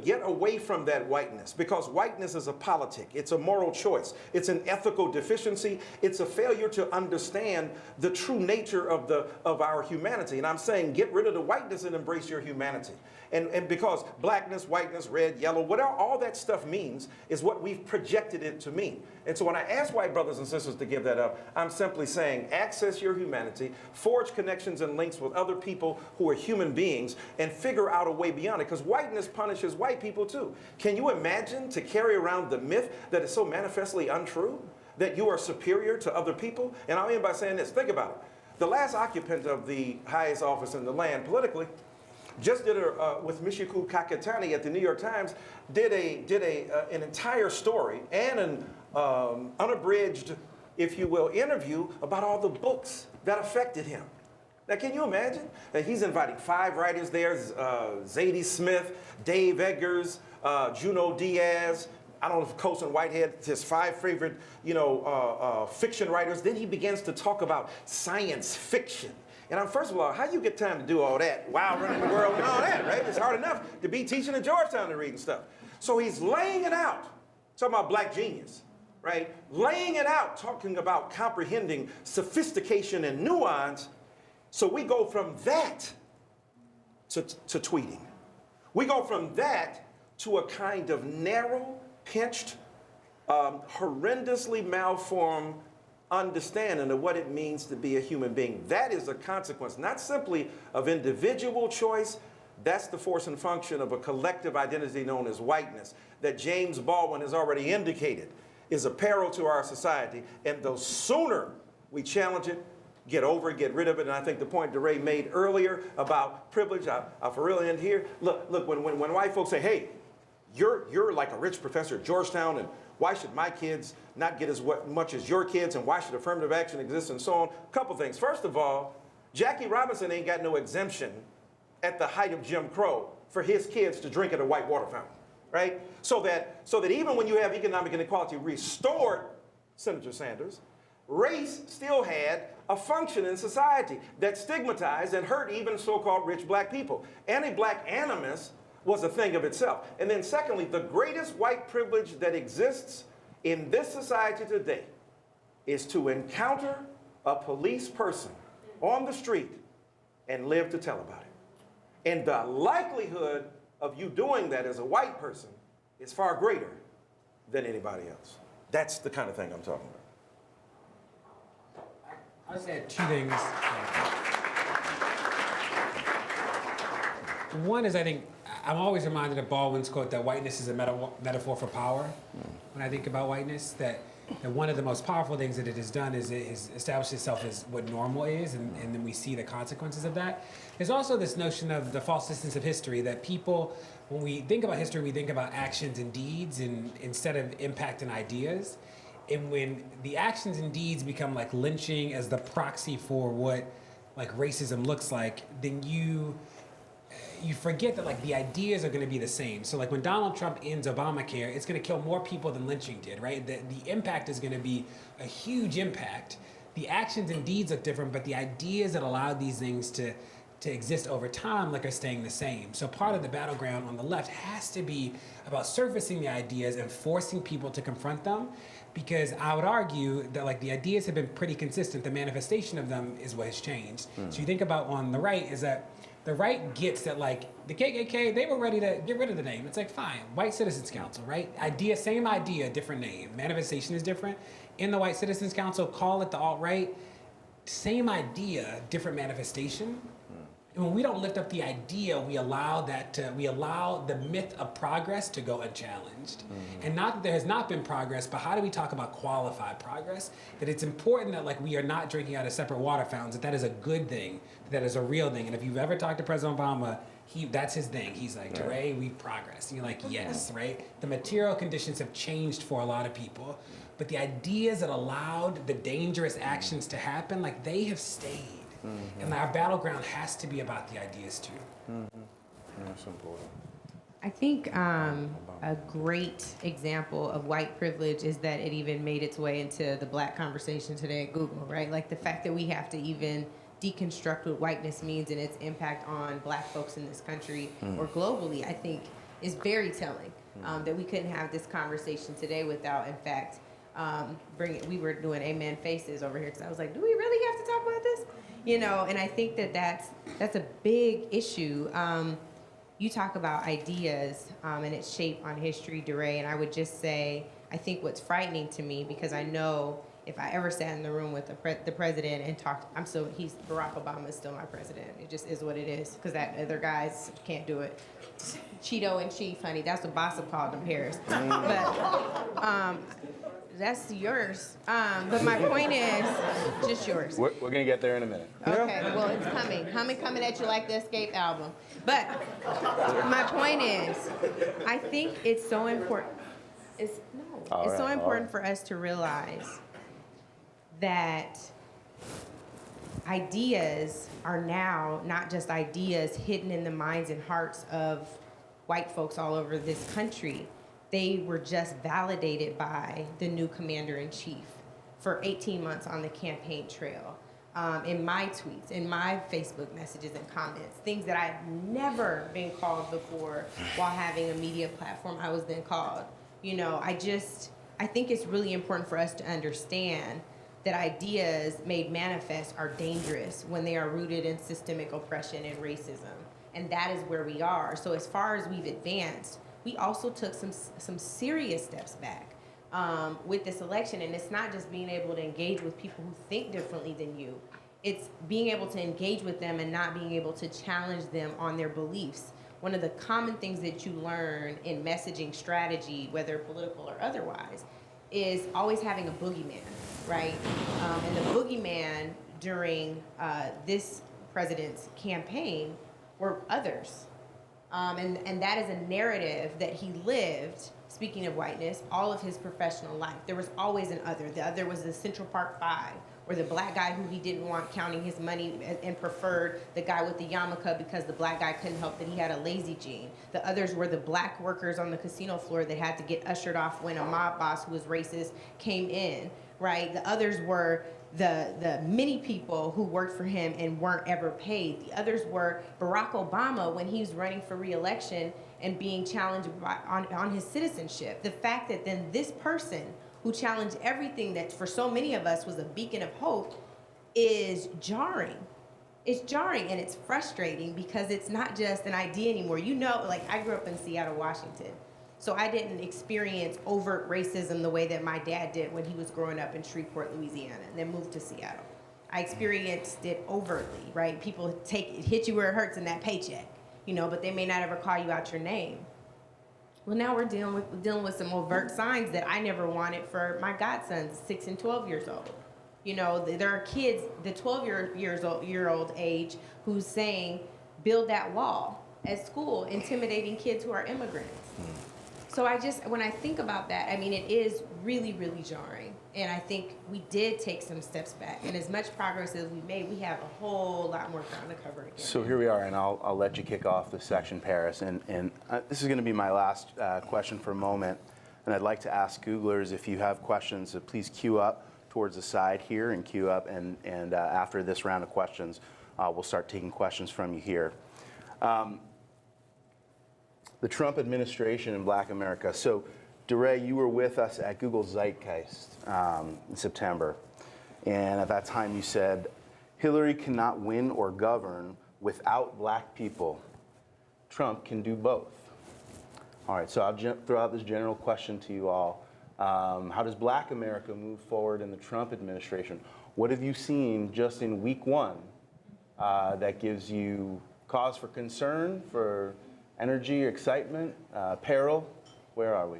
get away from that whiteness, because whiteness is a politic, it's a moral choice, it's an ethical deficiency, it's a failure to understand the true nature of our humanity. And I'm saying get rid of the whiteness and embrace your humanity. And because blackness, whiteness, red, yellow, whatever all that stuff means is what we've projected it to mean. And so when I ask white brothers and sisters to give that up, I'm simply saying access your humanity, forge connections and links with other people who are human beings, and figure out a way beyond it. Because whiteness punishes white people too. Can you imagine to carry around the myth that is so manifestly untrue, that you are superior to other people? And I mean by saying this, think about it. The last occupant of the highest office in the land politically just did with Michiko Kakatani at the New York Times, did an entire story and an unabridged, if you will, interview about all the books that affected him. Now, can you imagine that he's inviting 5 writers there, Zadie Smith, Dave Eggers, Juno Diaz, I don't know if Colson Whitehead, his 5 favorite, fiction writers. Then he begins to talk about science fiction. And first of all, how you get time to do all that while running the world and all that, right? It's hard enough to be teaching at Georgetown and reading stuff. So he's laying it out, talking about black genius, right? Laying it out, talking about comprehending sophistication and nuance. So we go from that to tweeting. We go from that to a kind of narrow, pinched, horrendously malformed understanding of what it means to be a human being. That is a consequence, not simply of individual choice. That's the force and function of a collective identity known as whiteness, that James Baldwin has already indicated is a peril to our society. And the sooner we challenge it, get over it, get rid of it. And I think the point Deray made earlier about privilege, I'll for real end here. Look, when white folks say, hey, you're like a rich professor at Georgetown, and why should my kids not get as much as your kids, and why should affirmative action exist, and so on? A couple things. First of all, Jackie Robinson ain't got no exemption at the height of Jim Crow for his kids to drink at a white water fountain, right? So that even when you have economic inequality restored, Senator Sanders, race still had a function in society that stigmatized and hurt even so-called rich black people. Anti-black animus was a thing of itself. And then secondly, the greatest white privilege that exists in this society today is to encounter a police person on the street and live to tell about it. And the likelihood of you doing that as a white person is far greater than anybody else. That's the kind of thing I'm talking about. I said 2 things. One is, I think, I'm always reminded of Baldwin's quote that whiteness is a metaphor for power. When I think about whiteness, that one of the most powerful things that it has done is it has established itself as what normal is, and then we see the consequences of that. There's also this notion of the false distance of history, that people, when we think about history, we think about actions and deeds instead of impact and ideas. And when the actions and deeds become like lynching as the proxy for what like racism looks like, then you forget that like the ideas are going to be the same. So like when Donald Trump ends Obamacare, it's going to kill more people than lynching did, right? The impact is going to be a huge impact. The actions and deeds look different, but the ideas that allowed these things to exist over time like are staying the same. So part of the battleground on the left has to be about surfacing the ideas and forcing people to confront them, because I would argue that like the ideas have been pretty consistent. The manifestation of them is what has changed. So you think about on the right is that the right gets that like the KKK, they were ready to get rid of the name. It's like, fine, White Citizens Council, right? Same idea, different name. Manifestation is different. In the White Citizens Council, call it the alt-right. Same idea, different manifestation. And when we don't lift up the idea, we allow the myth of progress to go unchallenged. And not that there has not been progress, but how do we talk about qualified progress? That it's important that like we are not drinking out of separate water fountains, that is a good thing, that is a real thing. And if you've ever talked to President Obama, that's his thing. He's like, Deray, we progress. And you're like, yes, right? The material conditions have changed for a lot of people, but the ideas that allowed the dangerous actions to happen, like they have stayed. And our battleground has to be about the ideas too. That's important. I think a great example of white privilege is that it even made its way into the black conversation today at Google, right? Like the fact that we have to even deconstruct what whiteness means and its impact on black folks in this country or globally, I think is very telling. That we couldn't have this conversation today without, in fact, we were doing amen faces over here because I was like, do we really have to talk about this? You know, and I think that that's a big issue. You talk about ideas and its shape on history, Deray, and I would just say, I think what's frightening to me, because I know if I ever sat in the room with the president and talked, Barack Obama is still my president. It just is what it is, because that other guys can't do it. Cheeto in chief, honey, that's what Bossip called them Paris. But that's yours. But my point is, just yours. We're going to get there in a minute. Okay, well, it's coming. Coming at you like the Escape album. But my point is, I think it's so important. It's so important for us to realize that ideas are now not just ideas hidden in the minds and hearts of white folks all over this country. They were just validated by the new commander-in-chief for 18 months on the campaign trail. In my tweets, in my Facebook messages and comments, things that I'd never been called before while having a media platform, I was then called. You know, I think it's really important for us to understand that ideas made manifest are dangerous when they are rooted in systemic oppression and racism. And that is where we are. So as far as we've advanced, we also took some serious steps back with this election. And it's not just being able to engage with people who think differently than you. It's being able to engage with them and not being able to challenge them on their beliefs. One of the common things that you learn in messaging strategy, whether political or otherwise, is always having a boogeyman, right? And the boogeyman during this president's campaign were others. And that is a narrative that he lived, speaking of whiteness, all of his professional life. There was always an other. The other was the Central Park Five, or the black guy who he didn't want counting his money and preferred the guy with the yarmulke because the black guy couldn't help that he had a lazy gene. The others were the black workers on the casino floor that had to get ushered off when a mob boss who was racist came in, right? The others were the many people who worked for him and weren't ever paid. The others were Barack Obama when he was running for re-election and being challenged on his citizenship. The fact that then this person who challenged everything that for so many of us was a beacon of hope is jarring. It's jarring and it's frustrating because it's not just an idea anymore. You know, like I grew up in Seattle, Washington. So I didn't experience overt racism the way that my dad did when he was growing up in Shreveport, Louisiana, and then moved to Seattle. I experienced it overtly, right? People hit you where it hurts in that paycheck, you know, but they may not ever call you out your name. Well, now we're dealing with some overt signs that I never wanted for my godsons, 6 and 12 years old. You know, there are kids, the 12-year-old age, who's saying, build that wall at school, intimidating kids who are immigrants. So when I think about that, I mean, it is really, really jarring. And I think we did take some steps back. And as much progress as we made, we have a whole lot more ground to cover again. So here we are, and I'll let you kick off this section, Paris. And this is going to be my last question for a moment. And I'd like to ask Googlers, if you have questions, please queue up towards the side here and queue up. And after this round of questions, we'll start taking questions from you here. The Trump administration in Black America. So, Deray, you were with us at Google Zeitgeist in September. And at that time you said, Hillary cannot win or govern without black people. Trump can do both. All right, so I'll throw out this general question to you all. How does Black America move forward in the Trump administration? What have you seen just in week one that gives you cause for concern, for energy, excitement, peril? Where are we?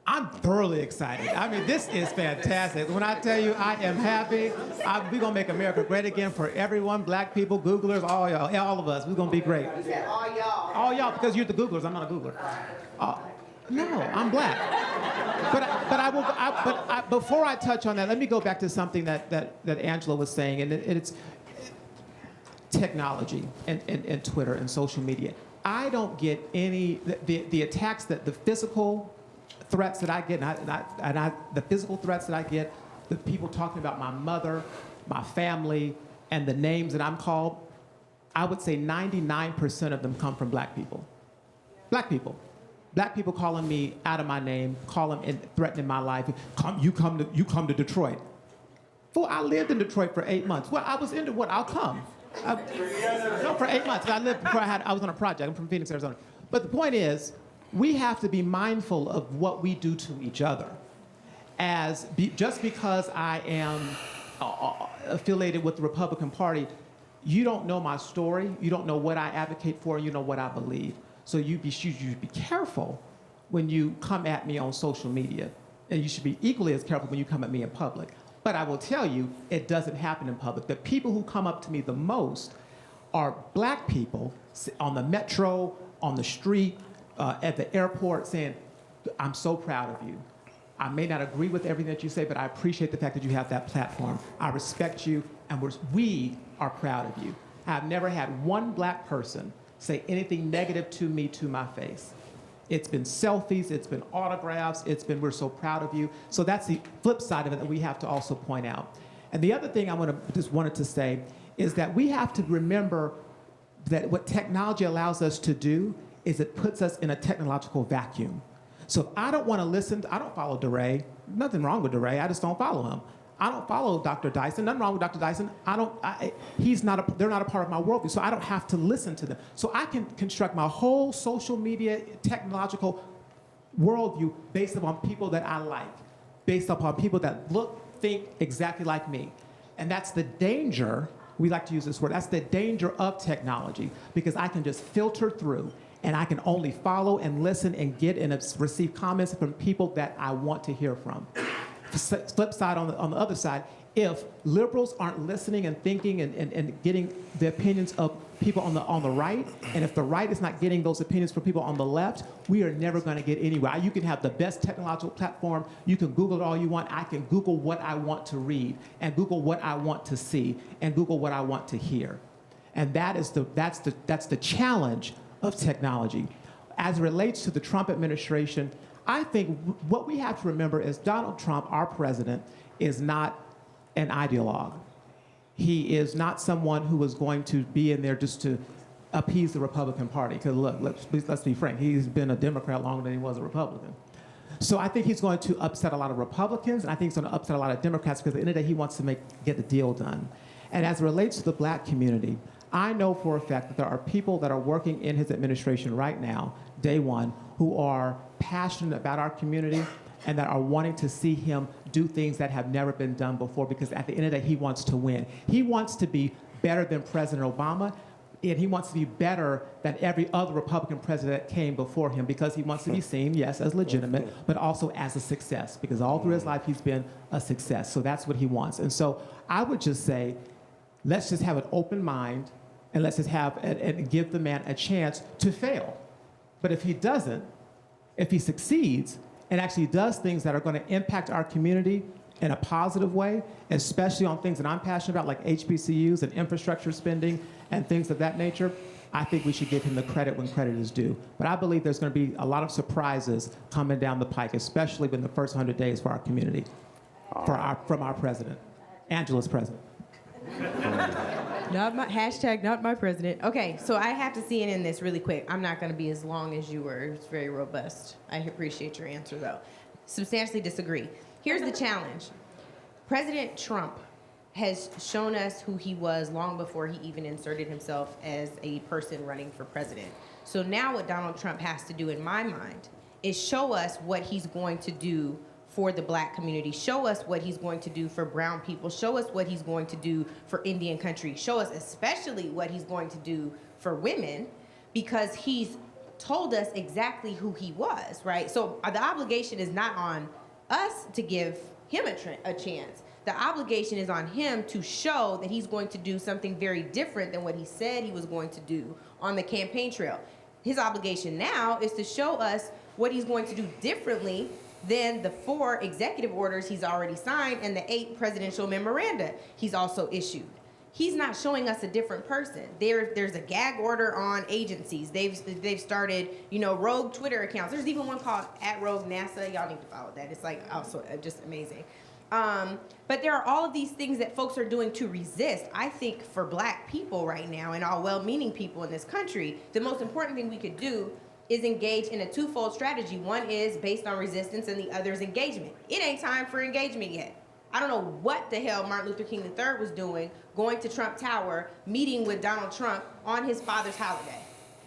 I'm thoroughly excited. I mean, this is fantastic. When I tell you I am happy, we're going to make America great again for everyone, black people, Googlers, all y'all, all of us. We're going to be great. You said all y'all. All y'all, because you're the Googlers. I'm not a Googler. No, I'm black. But before I touch on that, let me go back to something that Angela was saying, and it's technology and Twitter and social media. I don't get any, the attacks, the physical threats that I get, the physical threats that I get, the people talking about my mother, my family, and the names that I'm called, I would say 99% of them come from black people. Black people. Black people calling me out of my name, calling and threatening my life. You come to Detroit. Fool, I lived in Detroit for 8 months. Well, I was into what? I'll come. No, for 8 months. I lived before I was on a project. I'm from Phoenix, Arizona. But the point is, we have to be mindful of what we do to each other. Just because I am affiliated with the Republican Party, you don't know my story. You don't know what I advocate for. You know what I believe. So you should be careful when you come at me on social media, and you should be equally as careful when you come at me in public. But I will tell you, it doesn't happen in public. The people who come up to me the most are black people on the metro, on the street, at the airport, saying, I'm so proud of you. I may not agree with everything that you say, but I appreciate the fact that you have that platform. I respect you, and we are proud of you. I've never had one black person say anything negative to me to my face. It's been selfies, it's been autographs, it's been, we're so proud of you. So that's the flip side of it that we have to also point out. And the other thing I wanted to say is that we have to remember that what technology allows us to do is it puts us in a technological vacuum. So if I don't want to listen, I don't follow Deray. Nothing wrong with Deray, I just don't follow him. I don't follow Dr. Dyson. Nothing wrong with Dr. Dyson. They're not a part of my worldview, so I don't have to listen to them. So I can construct my whole social media, technological worldview based upon people that I like, based upon people that look, think exactly like me. And that's the danger, we like to use this word, that's the danger of technology, because I can just filter through and I can only follow and listen and get and receive comments from people that I want to hear from. Flip side, on the other side, if liberals aren't listening and thinking and getting the opinions of people on the right, and if the right is not getting those opinions from people on the left, we are never going to get anywhere. You can have the best technological platform, you can Google it all you want, I can Google what I want to read, and Google what I want to see, and Google what I want to hear. And that's the challenge of technology. As it relates to the Trump administration, I think what we have to remember is Donald Trump, our president, is not an ideologue. He is not someone who is going to be in there just to appease the Republican Party. Because look, let's be frank, he's been a Democrat longer than he was a Republican. So I think he's going to upset a lot of Republicans, and I think he's going to upset a lot of Democrats, because at the end of the day, he wants to get the deal done. And as it relates to the black community, I know for a fact that there are people that are working in his administration right now, day one, who are passionate about our community and that are wanting to see him do things that have never been done before, because at the end of the day, he wants to win. He wants to be better than President Obama, and he wants to be better than every other Republican president that came before him, because he wants to be seen, yes, as legitimate, but also as a success, because all through his life, he's been a success. So that's what he wants. And so I would just say, let's just have an open mind, and let's just have and give the man a chance to fail. But if he doesn't, if he succeeds and actually does things that are going to impact our community in a positive way, especially on things that I'm passionate about, like HBCUs and infrastructure spending and things of that nature, I think we should give him the credit when credit is due. But I believe there's going to be a lot of surprises coming down the pike, especially in the first 100 days for our community, from our president, Angela's president. Not my president. Okay, so I have to see it in this really quick. I'm not going to be as long as you were. It's very robust. I appreciate your answer, though. Substantially disagree. Here's the challenge. President Trump has shown us who he was long before he even inserted himself as a person running for president. So now what Donald Trump has to do, in my mind, is show us what he's going to do for the black community, show us what he's going to do for brown people, show us what he's going to do for Indian country, show us especially what he's going to do for women, because he's told us exactly who he was, right? So the obligation is not on us to give him a chance. The obligation is on him to show that he's going to do something very different than what he said he was going to do on the campaign trail. His obligation now is to show us what he's going to do differently than the 4 executive orders he's already signed and the 8 presidential memoranda he's also issued. He's not showing us a different person. There's a gag order on agencies. They've started, rogue Twitter accounts. There's even one called @RogueNASA. Y'all need to follow that. It's like also just amazing. But there are all of these things that folks are doing to resist. I think for black people right now, and all well-meaning people in this country, the most important thing we could do is engage in a twofold strategy. One is based on resistance and the other is engagement. It ain't time for engagement yet. I don't know what the hell Martin Luther King III was doing, going to Trump Tower, meeting with Donald Trump on his father's holiday.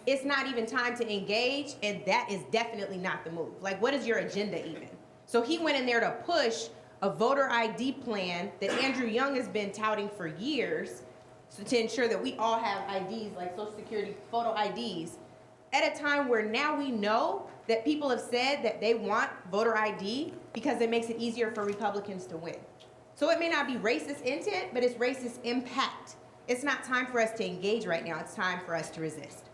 It's not even time to engage, and that is definitely not the move. Like, what is your agenda even? So he went in there to push a voter ID plan that Andrew Young has been touting for years, so to ensure that we all have IDs, like Social Security photo IDs, at a time where now we know that people have said that they want voter ID because it makes it easier for Republicans to win. So it may not be racist intent, but it's racist impact. It's not time for us to engage right now. It's time for us to resist.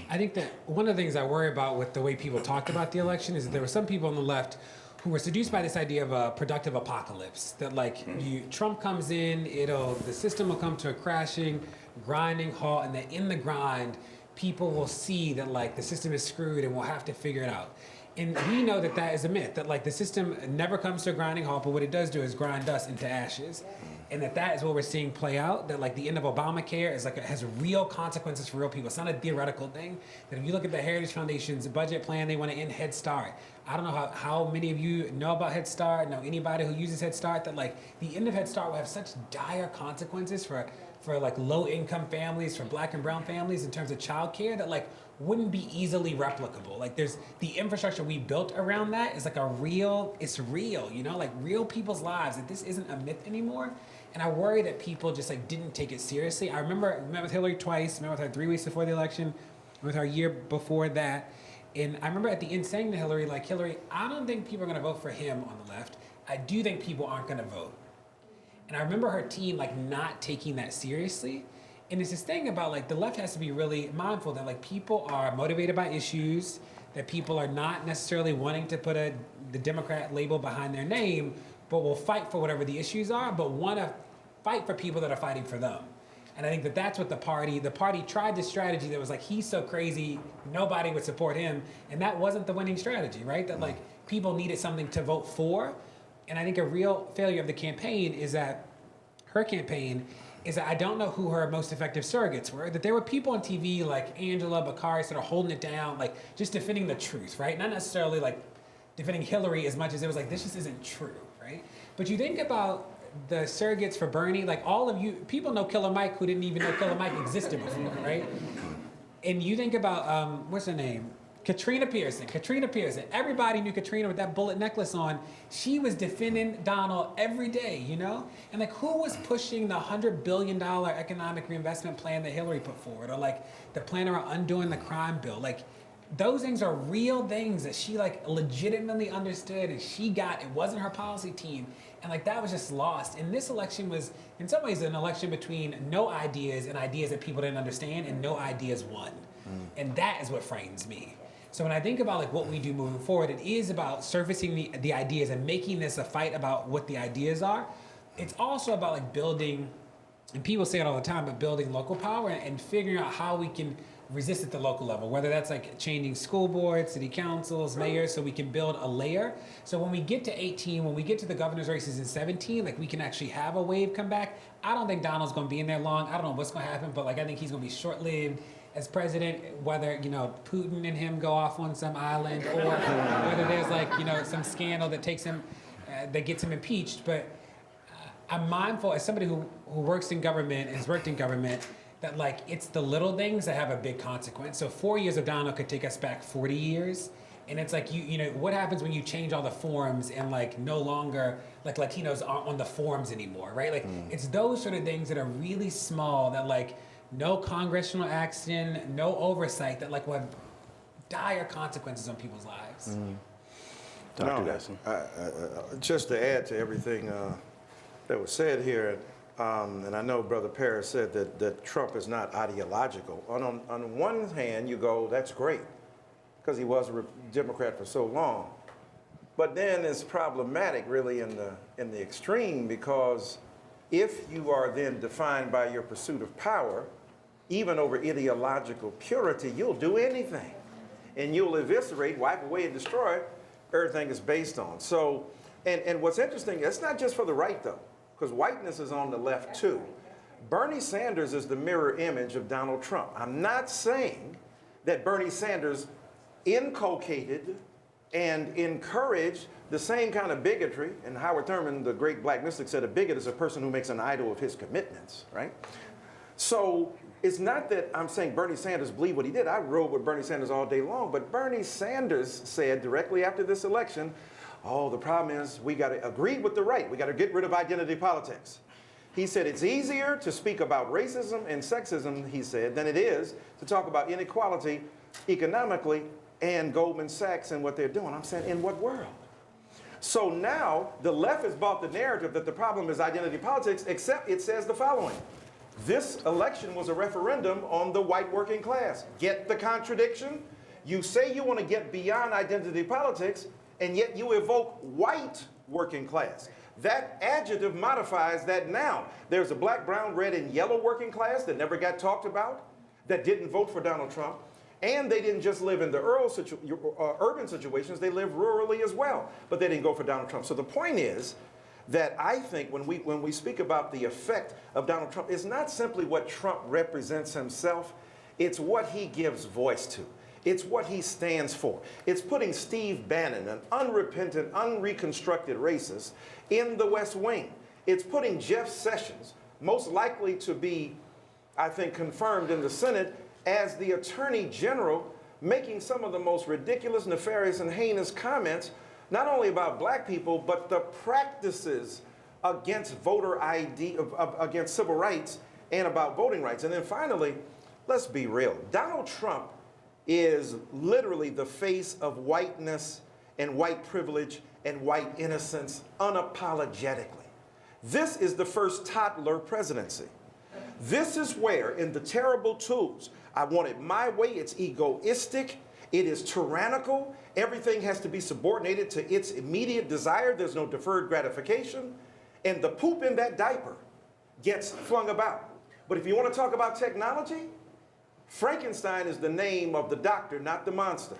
I think that one of the things I worry about with the way people talked about the election is that there were some people on the left who were seduced by this idea of a productive apocalypse. That like Trump comes in, the system will come to a crashing, grinding halt, and that in the grind, people will see that like the system is screwed and we'll have to figure it out. And we know that that is a myth, that like the system never comes to a grinding halt, but what it does do is grind us into ashes. And that is what we're seeing play out, that like the end of Obamacare is like it has real consequences for real people. It's not a theoretical thing. That if you look at the Heritage Foundation's budget plan, they want to end Head Start. I don't know how many of you know about Head Start, know anybody who uses Head Start, that like the end of Head Start will have such dire consequences for like low income families, for black and brown families in terms of childcare that like wouldn't be easily replicable. Like there's the infrastructure we built around that is like it's real, like real people's lives, that this isn't a myth anymore. And I worry that people just like didn't take it seriously. I met with Hillary twice, met with her 3 weeks before the election, with her a year before that. And I remember at the end saying to Hillary, like, Hillary, I don't think people are gonna vote for him on the left. I do think people aren't gonna vote. And I remember her team like not taking that seriously. And it's this thing about like the left has to be really mindful that like people are motivated by issues, that people are not necessarily wanting to put the Democrat label behind their name, but will fight for whatever the issues are, but want to fight for people that are fighting for them. And I think that that's what the party tried this strategy that was like, he's so crazy, nobody would support him. And that wasn't the winning strategy, right? That like people needed something to vote for. And I think a real failure of the campaign is that her campaign is that I don't know who her most effective surrogates were, that there were people on TV like Angela, Bakari sort of holding it down, like just defending the truth, right? Not necessarily like defending Hillary as much as it was like, this just isn't true, right? But you think about the surrogates for Bernie, like all of you, people know Killer Mike who didn't even know Killer Mike existed before, right? And you think about, what's her name? Katrina Pearson. Everybody knew Katrina with that bullet necklace on. She was defending Donald every day, And like, who was pushing the $100 billion economic reinvestment plan that Hillary put forward? Or like the plan around undoing the crime bill? Like, those things are real things that she like legitimately understood and she got. It wasn't her policy team. And like that was just lost. And this election was in some ways an election between no ideas and ideas that people didn't understand, and no ideas won. And that is what frightens me. So when I think about like what we do moving forward, it is about surfacing the ideas and making this a fight about what the ideas are. It's also about like building, and people say it all the time, but building local power and figuring out how we can resist at the local level, whether that's like changing school boards, city councils, mayors, so we can build a layer. So when we get to 18, when we get to the governor's races in 17, like we can actually have a wave come back. I don't think Donald's gonna be in there long. I don't know what's gonna happen, but like I think he's gonna be short-lived as president, whether, Putin and him go off on some island or whether there's like, some scandal that takes him, that gets him impeached. But I'm mindful as somebody who works in government and has worked in government, that like it's the little things that have a big consequence. So 4 years of Donald could take us back 40 years. And it's like, what happens when you change all the forms and like no longer like Latinos aren't on the forms anymore, right? Like it's those sort of things that are really small that like no congressional action, no oversight that like will have dire consequences on people's lives. Dr. Dyson. Just to add to everything that was said here, and I know Brother Paris said that Trump is not ideological. On one hand, you go, that's great, because he was a Democrat for so long. But then it's problematic, really, in the extreme, because if you are then defined by your pursuit of power, even over ideological purity, you'll do anything. And you'll eviscerate, wipe away, and destroy everything it's based on. So, and what's interesting, it's not just for the right, though, because whiteness is on the left, too. Bernie Sanders is the mirror image of Donald Trump. I'm not saying that Bernie Sanders inculcated and encouraged the same kind of bigotry, and Howard Thurman, the great black mystic, said a bigot is a person who makes an idol of his commitments, right? So it's not that I'm saying Bernie Sanders believed what he did. I rode with Bernie Sanders all day long, but Bernie Sanders said directly after this election, oh, the problem is we got to agree with the right. We got to get rid of identity politics. He said it's easier to speak about racism and sexism, he said, than it is to talk about inequality economically and Goldman Sachs and what they're doing. I'm saying, in what world? So now the left has bought the narrative that the problem is identity politics, except it says the following. This election was a referendum on the white working class. Get the contradiction? You say you want to get beyond identity politics, and yet you evoke white working class. That adjective modifies that noun. There's a black, brown, red, and yellow working class that never got talked about, that didn't vote for Donald Trump. And they didn't just live in the urban situations, they lived rurally as well. But they didn't go for Donald Trump. So the point is that I think when we speak about the effect of Donald Trump, it's not simply what Trump represents himself, it's what he gives voice to. It's what he stands for. It's putting Steve Bannon, an unrepentant, unreconstructed racist, in the West Wing. It's putting Jeff Sessions, most likely to be, I think, confirmed in the Senate as the Attorney General, making some of the most ridiculous, nefarious, and heinous comments, not only about black people, but the practices against voter ID, against civil rights, and about voting rights. And then finally, let's be real. Donald Trump is literally the face of whiteness and white privilege and white innocence unapologetically. This is the first toddler presidency. This is where, in the terrible tools, I want it my way, it's egoistic, it is tyrannical, everything has to be subordinated to its immediate desire, there's no deferred gratification, and the poop in that diaper gets flung about. But if you want to talk about technology, Frankenstein is the name of the doctor, not the monster.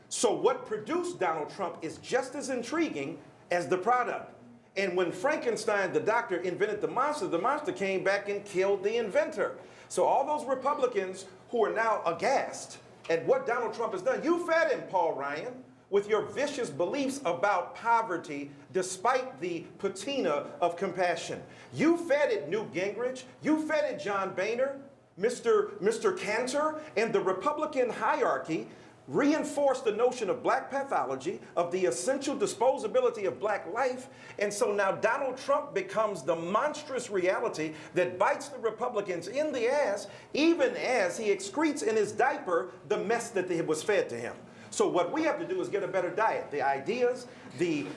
So what produced Donald Trump is just as intriguing as the product. And when Frankenstein, the doctor, invented the monster came back and killed the inventor. So all those Republicans who are now aghast at what Donald Trump has done, you fed him, Paul Ryan, with your vicious beliefs about poverty despite the patina of compassion. You fed it Newt Gingrich, you fed it John Boehner, Mr. Cantor, and the Republican hierarchy reinforced the notion of black pathology, of the essential disposability of black life, and so now Donald Trump becomes the monstrous reality that bites the Republicans in the ass, even as he excretes in his diaper the mess that was fed to him. So what we have to do is get a better diet, the ideas, the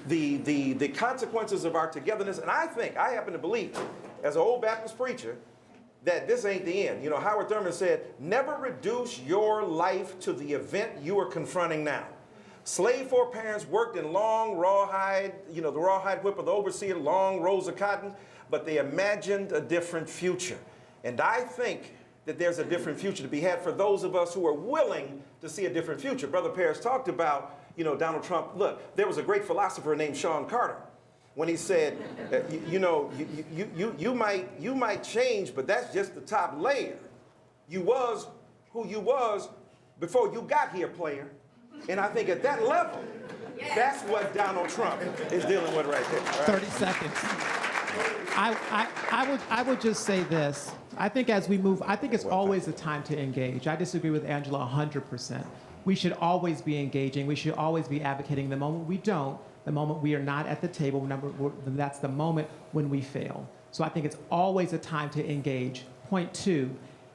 consequences of our togetherness, and I happen to believe, as an old Baptist preacher, that this ain't the end. You know, Howard Thurman said, never reduce your life to the event you are confronting now. Slave foreparents worked in long rawhide, the rawhide whip of the overseer, long rows of cotton, but they imagined a different future. And I think that there's a different future to be had for those of us who are willing to see a different future. Brother Paris talked about, Donald Trump. Look, there was a great philosopher named Sean Carter. When he said, you might change, but that's just the top layer. You was who you was before you got here, player. And I think at that level, that's what Donald Trump is dealing with right there. Right? 30 seconds. I would just say this. I think as we move, I think it's always a time to engage. I disagree with Angela 100%. We should always be engaging. We should always be advocating. The moment we don't, the moment we are not at the table, that's the moment when we fail. So I think it's always a time to engage. Point 2,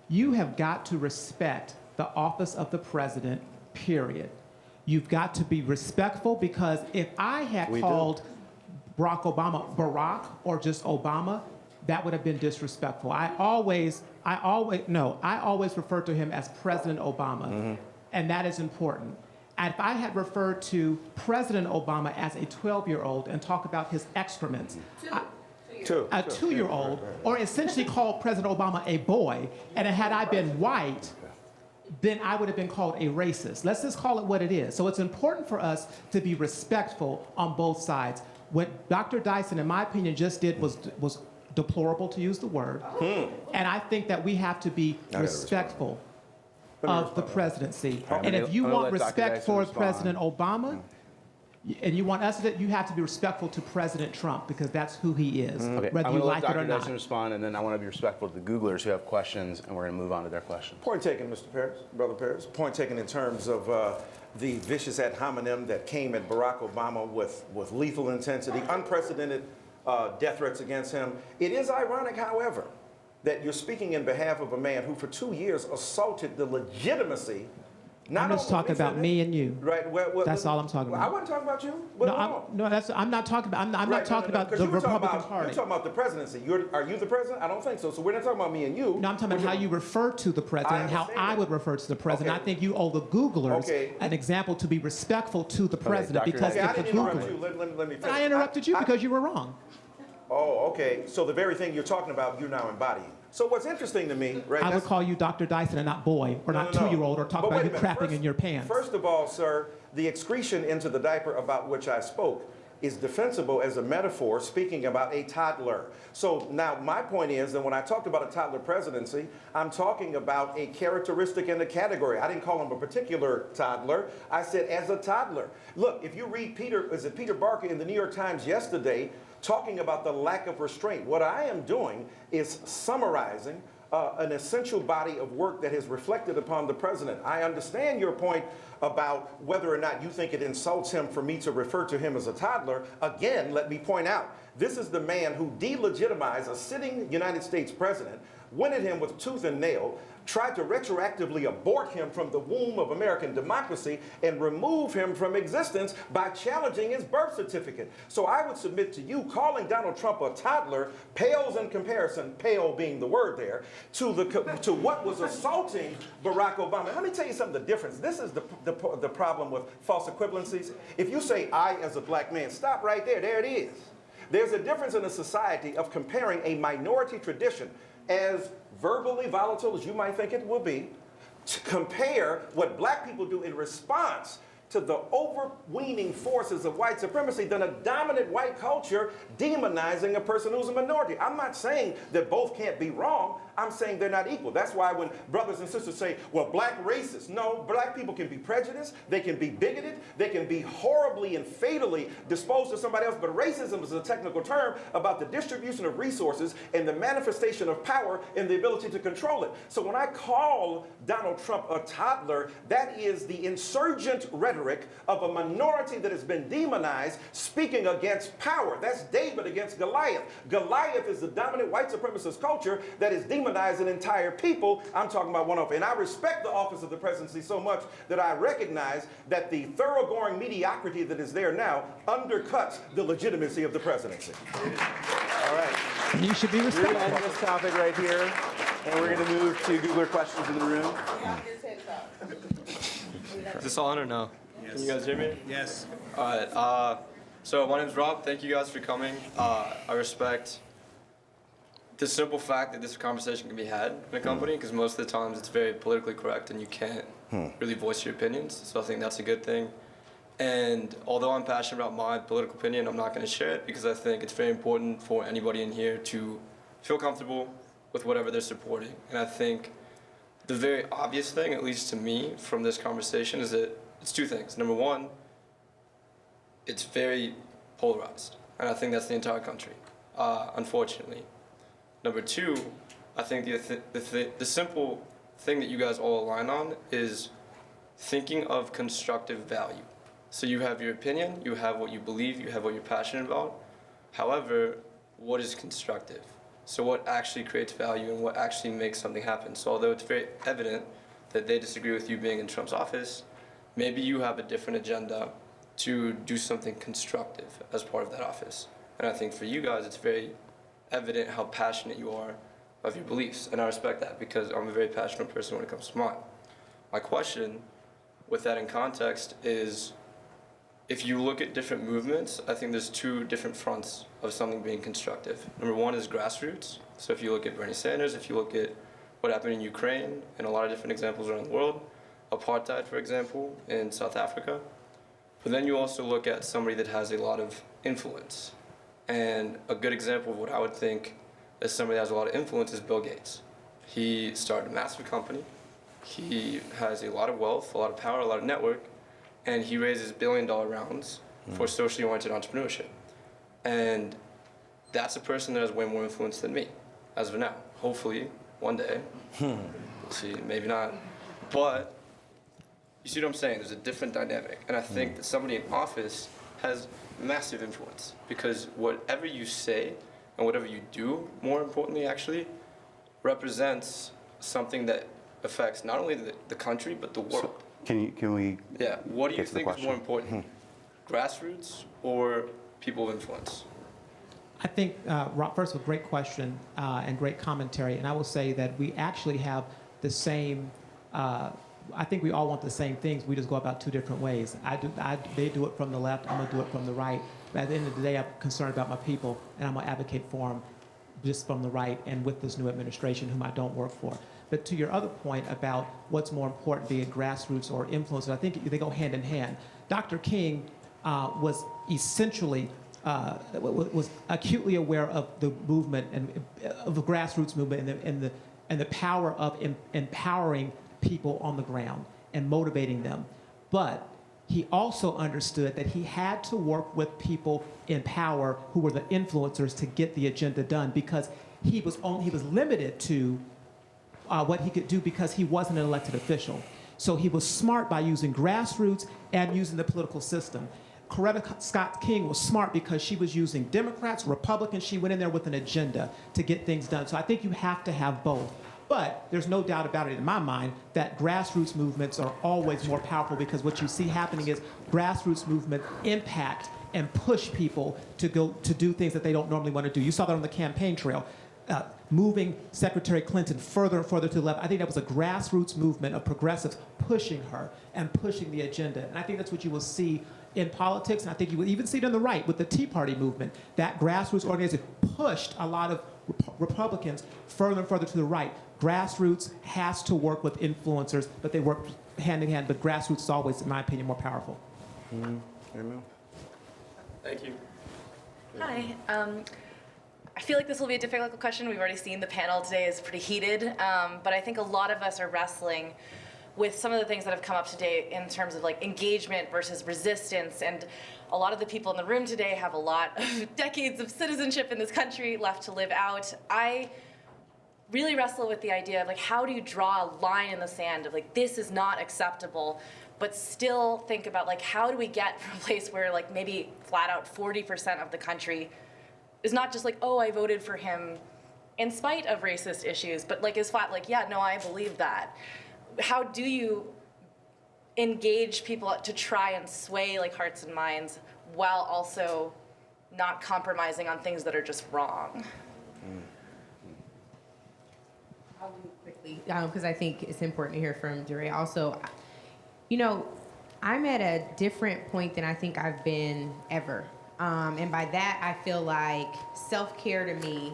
you have got to respect the office of the president, period. You've got to be respectful, because if I had called Barack Obama Barack or just Obama, that would have been disrespectful. I always refer to him as President Obama, and that is important. And if I had referred to President Obama as a 12-year-old and talk about his excrements, a 2-year-old, or essentially called President Obama a boy, and had I been white, then I would have been called a racist. Let's just call it what it is. So it's important for us to be respectful on both sides. What Dr. Dyson, in my opinion, just did was deplorable, to use the word. And I think that we have to be respectful of the presidency. And if you want respect for President Obama, and you want us to, you have to be respectful to President Trump, because that's who he is, Okay, whether I'm you going to like let it or Dr. not. Dyson respond, and then I want to be respectful to the Googlers who have questions, and we're going to move on to their questions. Point taken, Mr. Paris, Brother Paris. Point taken in terms of the vicious ad hominem that came at Barack Obama with lethal intensity, unprecedented death threats against him. It is ironic, however, that you're speaking in behalf of a man who for 2 years assaulted the legitimacy I'm just talking about me and you. Right. That's all I'm talking about. I wasn't talking about you. I'm not talking about. I'm not talking about 'cause the you were talking Republican about, Party. You're talking about the presidency. Are you the president? I don't think so. So we're not talking about me and you. No, I'm talking about how you refer to the president and how understand I that. would refer to the president. Okay. I think you owe the Googlers Okay. an example to be respectful to the president Dr. because Okay, I if the didn't interrupt Googlers. you. Let me finish. I interrupted you because you were wrong. Oh, okay. So the very thing you're talking about, you're now embodying. So what's interesting to me, right? I would call you Dr. Dyson and not boy, or not No. 2-year-old, or talk But about wait you a minute. crapping in your pants. First of all, sir, the excretion into the diaper about which I spoke is defensible as a metaphor speaking about a toddler. So now my point is that when I talked about a toddler presidency, I'm talking about a characteristic and a category. I didn't call him a particular toddler. I said as a toddler. Look, if you read Peter Barker in the New York Times yesterday talking about the lack of restraint, what I am doing is summarizing an essential body of work that has reflected upon the president. I understand your point about whether or not you think it insults him for me to refer to him as a toddler. Again, let me point out, this is the man who delegitimized a sitting United States president, went at him with tooth and nail, tried to retroactively abort him from the womb of American democracy and remove him from existence by challenging his birth certificate. So I would submit to you, calling Donald Trump a toddler pales in comparison, pale being the word there, to what was assaulting Barack Obama. Let me tell you something, the difference. This is the problem with false equivalencies. If you say I as a black man, stop right there, there it is. There's a difference in a society of comparing a minority tradition as verbally volatile as you might think it will be, to compare what black people do in response to the overweening forces of white supremacy than a dominant white culture demonizing a person who's a minority. I'm not saying that both can't be wrong. I'm saying they're not equal. That's why when brothers and sisters say, well, black racists, no, black people can be prejudiced, they can be bigoted, they can be horribly and fatally disposed to somebody else, but racism is a technical term about the distribution of resources and the manifestation of power and the ability to control it. So when I call Donald Trump a toddler, that is the insurgent rhetoric of a minority that has been demonized speaking against power. That's David against Goliath. Goliath is the dominant white supremacist culture that is demonizing an entire people. I'm talking about one of them. And I respect the office of the presidency so much that I recognize that the thoroughgoing mediocrity that is there now undercuts the legitimacy of the presidency. All right. And you should be We're going to respectful. end this topic right here, and we're going to move to Googler questions in the room. Is this on or no? Yes. Can you guys hear me? Yes. All right. So my name's Rob. Thank you guys for coming. I respect the simple fact that this conversation can be had in a company because most of the times it's very politically correct and you can't really voice your opinions. So I think that's a good thing. And although I'm passionate about my political opinion, I'm not going to share it because I think it's very important for anybody in here to feel comfortable with whatever they're supporting. And I think the very obvious thing, at least to me, from this conversation is that it's two things. Number one, it's very polarized. And I think that's the entire country, unfortunately. Number two, I think the simple thing that you guys all align on is thinking of constructive value. So you have your opinion, you have what you believe, you have what you're passionate about. However, what is constructive? So what actually creates value and what actually makes something happen? So although it's very evident that they disagree with you being in Trump's office, maybe you have a different agenda to do something constructive as part of that office. And I think for you guys, it's very evident how passionate you are of your beliefs. And I respect that because I'm a very passionate person when it comes to mine. My question with that in context is, if you look at different movements, I think there's two different fronts of something being constructive. Number one is grassroots. So if you look at Bernie Sanders, if you look at what happened in Ukraine, and a lot of different examples around the world, apartheid, for example, in South Africa. But then you also look at somebody that has a lot of influence. And a good example of what I would think is somebody that has a lot of influence is Bill Gates. He started a massive company. He has a lot of wealth, a lot of power, a lot of network, and he raises billion-dollar rounds for socially oriented entrepreneurship. And that's a person that has way more influence than me, as of now. Hopefully, one day, we'll see, maybe not. But you see what I'm saying? There's a different dynamic. And I think that somebody in office has massive influence because whatever you say and whatever you do, more importantly actually, represents something that affects not only the country but the world. Can we? Yeah. What do you Get to the think is question. more important, grassroots or people of influence? I think, Rob, first of all, great question and great commentary. And I will say that we actually have the same, I think we all want the same things. We just go about two different ways. They do it from the left, I'm going to do it from the right. But at the end of the day, I'm concerned about my people, and I'm going to advocate for them just from the right and with this new administration, whom I don't work for. But to your other point about what's more important, be it grassroots or influencers, I think they go hand in hand. Dr. King was essentially was acutely aware of the movement and of the grassroots movement and the power of empowering people on the ground and motivating them. But he also understood that he had to work with people in power who were the influencers to get the agenda done, because he was limited to what he could do because he wasn't an elected official. So he was smart by using grassroots and using the political system. Coretta Scott King was smart because she was using Democrats, Republicans. She went in there with an agenda to get things done. So I think you have to have both. But there's no doubt about it in my mind that grassroots movements are always more powerful, because what you see happening is grassroots movements impact and push people to go to do things that they don't normally want to do. You saw that on the campaign trail. Moving Secretary Clinton further and further to the left. I think that was a grassroots movement of progressives pushing her and pushing the agenda. And I think that's what you will see in politics, and I think you will even see it on the right with the Tea Party movement. That grassroots organization pushed a lot of Republicans further and further to the right. Grassroots has to work with influencers, but they work hand in hand, but grassroots is always, in my opinion, more powerful. Amen. Thank you. Hi. I feel like this will be a difficult question. We've already seen the panel today is pretty heated, but I think a lot of us are wrestling with some of the things that have come up today in terms of like engagement versus resistance. And a lot of the people in the room today have a lot of decades of citizenship in this country left to live out. I really wrestle with the idea of like, how do you draw a line in the sand of like, this is not acceptable, but still think about like, how do we get from a place where like maybe flat out 40% of the country is not just like, oh, I voted for him in spite of racist issues, but like is flat like, yeah, no, I believe that. How do you engage people to try and sway like hearts and minds while also not compromising on things that are just wrong? I'll do it quickly, because I think it's important to hear from Deray. Also, you know, I'm at a different point than I think I've been ever. And by that, I feel like self-care to me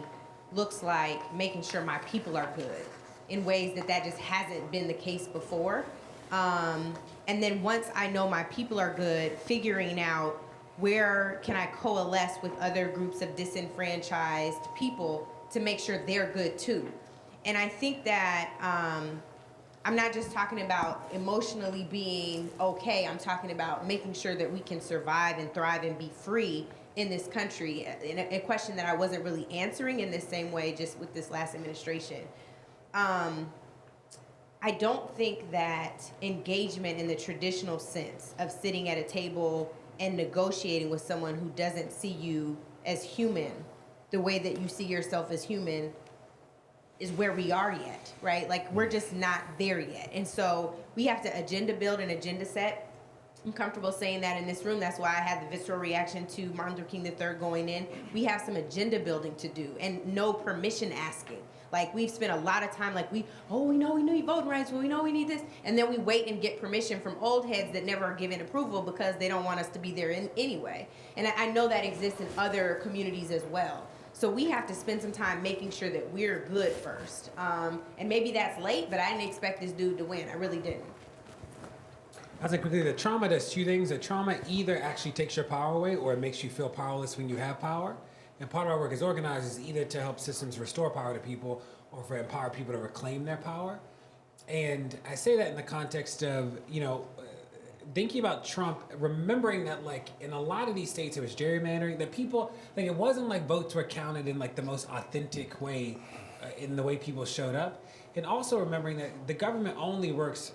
looks like making sure my people are good in ways that just hasn't been the case before. And then once I know my people are good, figuring out where can I coalesce with other groups of disenfranchised people to make sure they're good too. And I think that I'm not just talking about emotionally being okay, I'm talking about making sure that we can survive and thrive and be free in this country. And a question that I wasn't really answering in this same way just with this last administration. I don't think that engagement in the traditional sense of sitting at a table and negotiating with someone who doesn't see you as human, the way that you see yourself as human, is where we are yet, right? Like, we're just not there yet. And so we have to agenda build and agenda set. I'm comfortable saying that in this room. That's why I had the visceral reaction to Martin Luther King III going in. We have some agenda building to do and no permission asking. Like, we've spent a lot of time like, we know we need voting rights, well, we know we need this. And then we wait and get permission from old heads that never are given approval because they don't want us to be there anyway. And I know that exists in other communities as well. So we have to spend some time making sure that we're good first. And maybe that's late, but I didn't expect this dude to win. I really didn't. I think quickly, the trauma does two things. The trauma either actually takes your power away or it makes you feel powerless when you have power. And part of our work as organizers is either to help systems restore power to people or for empower people to reclaim their power. And I say that in the context of, thinking about Trump, remembering that like in a lot of these states it was gerrymandering, that people, like it wasn't like votes were counted in like the most authentic way in the way people showed up. And also remembering that the government only works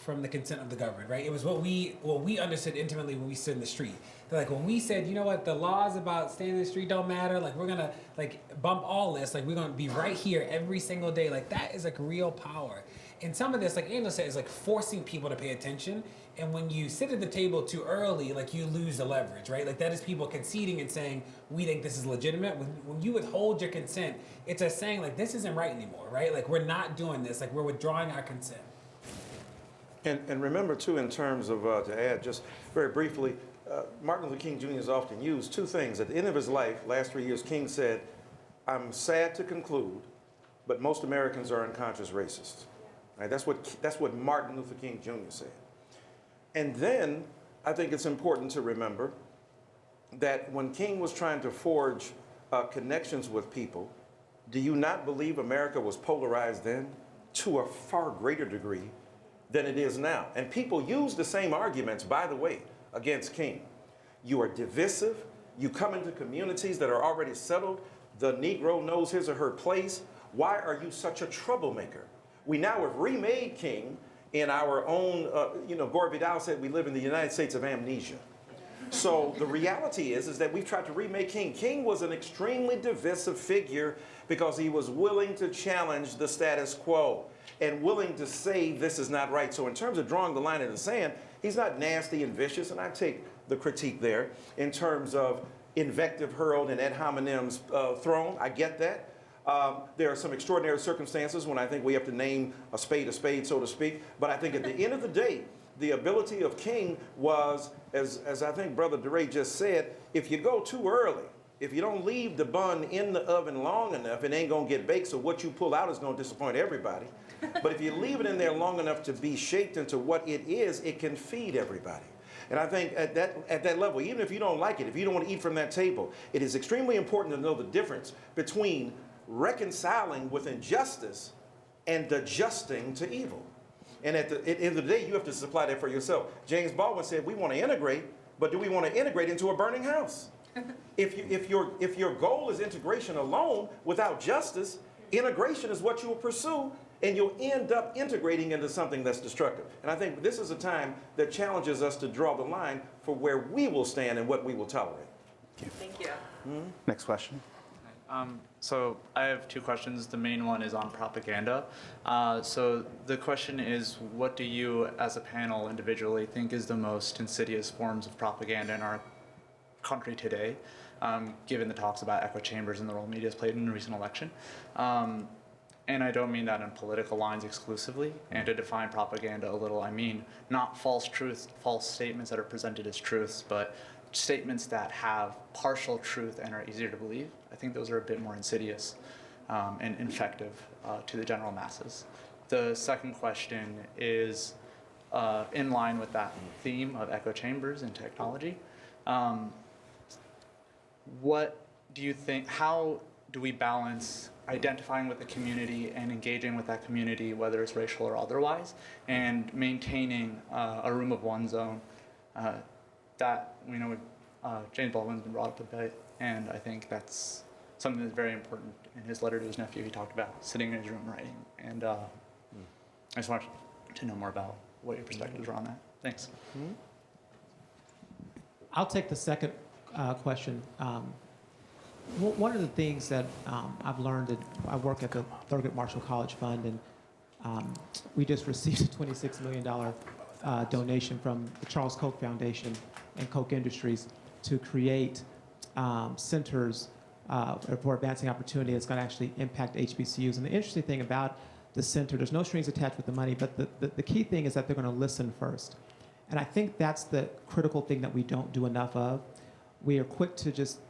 from the consent of the governed, right? It was what we understood intimately when we stood in the street. They're like, when we said, you know what, the laws about staying in the street don't matter, like we're gonna like bump all this, like we're gonna be right here every single day, like that is like real power. And some of this, like Angel said, is like forcing people to pay attention. And when you sit at the table too early, like you lose the leverage, right? Like that is people conceding and saying, we think this is legitimate. When you withhold your consent, it's a saying like, this isn't right anymore, right? Like we're not doing this, like we're withdrawing our consent. And remember too, in terms of, to add just very briefly, Martin Luther King Jr. is often used two things. At the end of his life, last 3 years, King said, I'm sad to conclude, but most Americans are unconscious racists. Right? That's what Martin Luther King Jr. said. And then I think it's important to remember that when King was trying to forge connections with people, do you not believe America was polarized then to a far greater degree than it is now? And people use the same arguments, by the way, against King. You are divisive. You come into communities that are already settled. The Negro knows his or her place. Why are you such a troublemaker? We now have remade King in our own, Gore Vidal said we live in the United States of amnesia. So the reality is that we've tried to remake King. King was an extremely divisive figure because he was willing to challenge the status quo and willing to say this is not right. So in terms of drawing the line in the sand, he's not nasty and vicious, and I take the critique there in terms of invective hurled and ad hominems thrown. I get that. There are some extraordinary circumstances when I think we have to name a spade, so to speak. But I think at the end of the day, the ability of King was, as I think Brother Deray just said, if you go too early, if you don't leave the bun in the oven long enough, it ain't gonna get baked, so what you pull out is gonna disappoint everybody. But if you leave it in there long enough to be shaped into what it is, it can feed everybody. And I think at that level, even if you don't like it, if you don't want to eat from that table, it is extremely important to know the difference between reconciling with injustice and adjusting to evil. And at the end of the day, you have to supply that for yourself. James Baldwin said, we want to integrate, but do we want to integrate into a burning house? If your goal is integration alone without justice, integration is what you will pursue, and you'll end up integrating into something that's destructive. And I think this is a time that challenges us to draw the line for where we will stand and what we will tolerate. Thank you. Next question. So I have two questions. The main one is on propaganda. So the question is, what do you as a panel individually think is the most insidious forms of propaganda in our country today, given the talks about echo chambers and the role media has played in the recent election? And I don't mean that in political lines exclusively. And to define propaganda a little, I mean not false truths, false statements that are presented as truths, but statements that have partial truth and are easier to believe. I think those are a bit more insidious and effective to the general masses. The second question is in line with that theme of echo chambers and technology. What do you think, how do we balance identifying with the community and engaging with that community, whether it's racial or otherwise, and maintaining a room of one zone that we know James Baldwin's been brought up a bit, and I think that's something that's very important. In his letter to his nephew, he talked about sitting in his room writing, and I just wanted to know more about what your perspectives are on that. Thanks. I'll take the second question. One of the things that I've learned, I work at the Thurgood Marshall College Fund, and we just received a $26 million donation from the Charles Koch Foundation and Koch Industries to create centers for advancing opportunity that's going to actually impact HBCUs. And the interesting thing about the center, there's no strings attached with the money, but the key thing is that they're going to listen first. And I think that's the critical thing that we don't do enough of. We are quick to just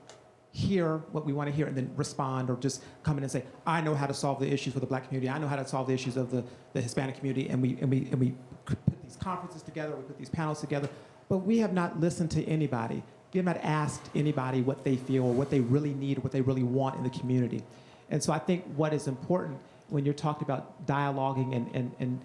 hear what we want to hear and then respond, or just come in and say, I know how to solve the issues for the Black community. I know how to solve the issues of the Hispanic community. And we put these conferences together, we put these panels together, but we have not listened to anybody. We have not asked anybody what they feel or what they really need or what they really want in the community. And so I think what is important when you're talking about dialoguing and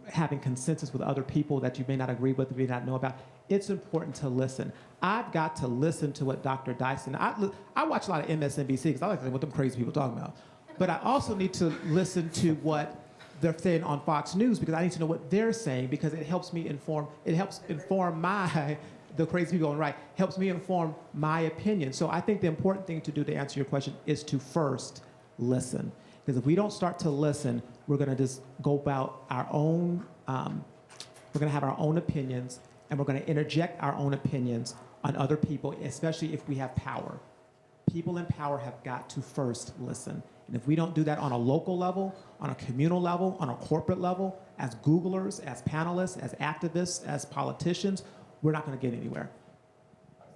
having consensus with other people that you may not agree with, may not know about, it's important to listen. I've got to listen to what Dr. Dyson, I watch a lot of MSNBC because I like to know what them crazy people are talking about. But I also need to listen to what they're saying on Fox News, because I need to know what they're saying, because it helps me inform. It helps inform my the crazy people on the right helps me inform my opinion. So I think the important thing to do to answer your question is to first listen, because if we don't start to listen, we're going to just go about our own. We're going to have our own opinions, and we're going to interject our own opinions on other people, especially if we have power. People in power have got to first listen. And if we don't do that on a local level, on a communal level, on a corporate level, as Googlers, as panelists, as activists, as politicians, we're not going to get anywhere.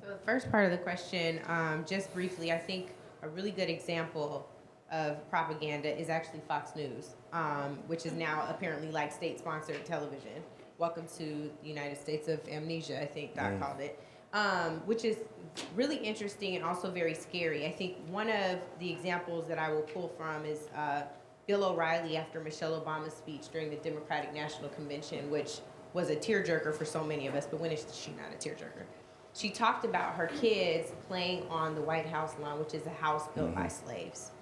So the first part of the question, just briefly, I think a really good example of propaganda is actually Fox News, which is now apparently like state-sponsored television. Welcome to the United States of Amnesia, I think Doc called it, which is really interesting and also very scary. I think one of the examples that I will pull from is Bill O'Reilly after Michelle Obama's speech during the Democratic National Convention, which was a tearjerker for so many of us, but when is she not a tearjerker? She talked about her kids playing on the White House lawn, which is a house built by slaves.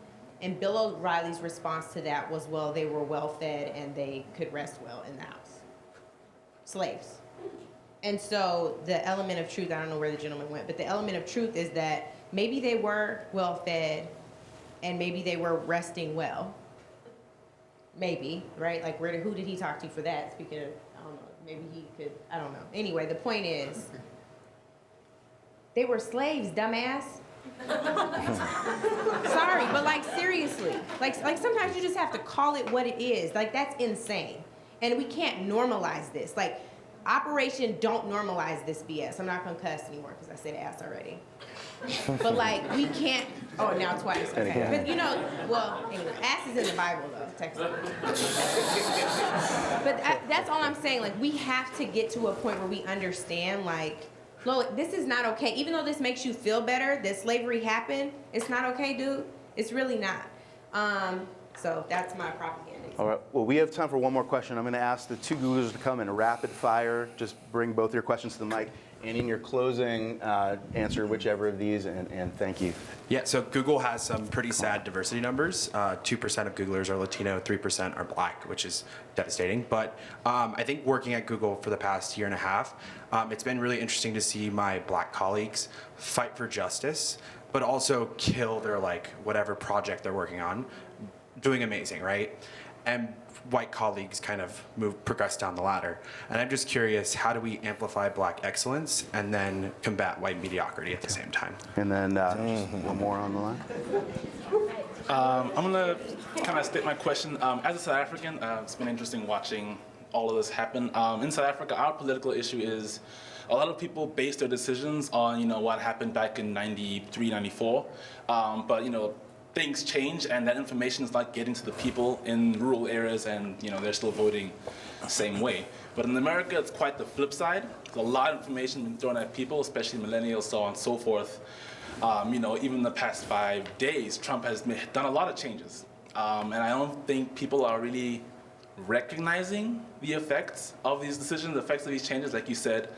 And Bill O'Reilly's response to that was, well, they were well-fed and they could rest well in the house. Slaves. And so the element of truth, I don't know where the gentleman went, but the element of truth is that maybe they were well-fed and maybe they were resting well. Maybe, right? Like, who did he talk to for that? Speaking of, I don't know, maybe he could, I don't know. Anyway, the point is, they were slaves, dumbass. Sorry, but like seriously, like sometimes you just have to call it what it is. Like, that's insane. And we can't normalize this. Like, Operation Don't Normalize This BS. I'm not gonna cuss anymore because I said ass already. But like, we can't, oh, now twice, okay. But you know, well, anyway, ass is in the Bible though, technically. But that's all I'm saying. Like, we have to get to a point where we understand, like, look, this is not okay. Even though this makes you feel better that slavery happened, it's not okay, dude. It's really not. So that's my propaganda. All right, well, we have time for one more question. I'm going to ask the two Googlers to come in rapid fire. Just bring both your questions to the mic. And in your closing, answer whichever of these, and thank you. Yeah, so Google has some pretty sad diversity numbers. 2% of Googlers are Latino, 3% are Black, which is devastating. But I think working at Google for the past year and a half, it's been really interesting to see my Black colleagues fight for justice, but also kill their, like, whatever project they're working on, doing amazing, right? And white colleagues kind of progress down the ladder. And I'm just curious, how do we amplify Black excellence and then combat white mediocrity at the same time? And then one more on the line. I'm gonna kind of state my question. As a South African, it's been interesting watching all of this happen. In South Africa, our political issue is a lot of people base their decisions on, you know, what happened back in 93, 94. But, you know, things change, and that information is not getting to the people in rural areas, and, you know, they're still voting the same way. But in America, it's quite the flip side. There's a lot of information being thrown at people, especially millennials, so on and so forth. You know, even in the past 5 days, Trump has done a lot of changes. And I don't think people are really recognizing the effects of these decisions, the effects of these changes. Like you said,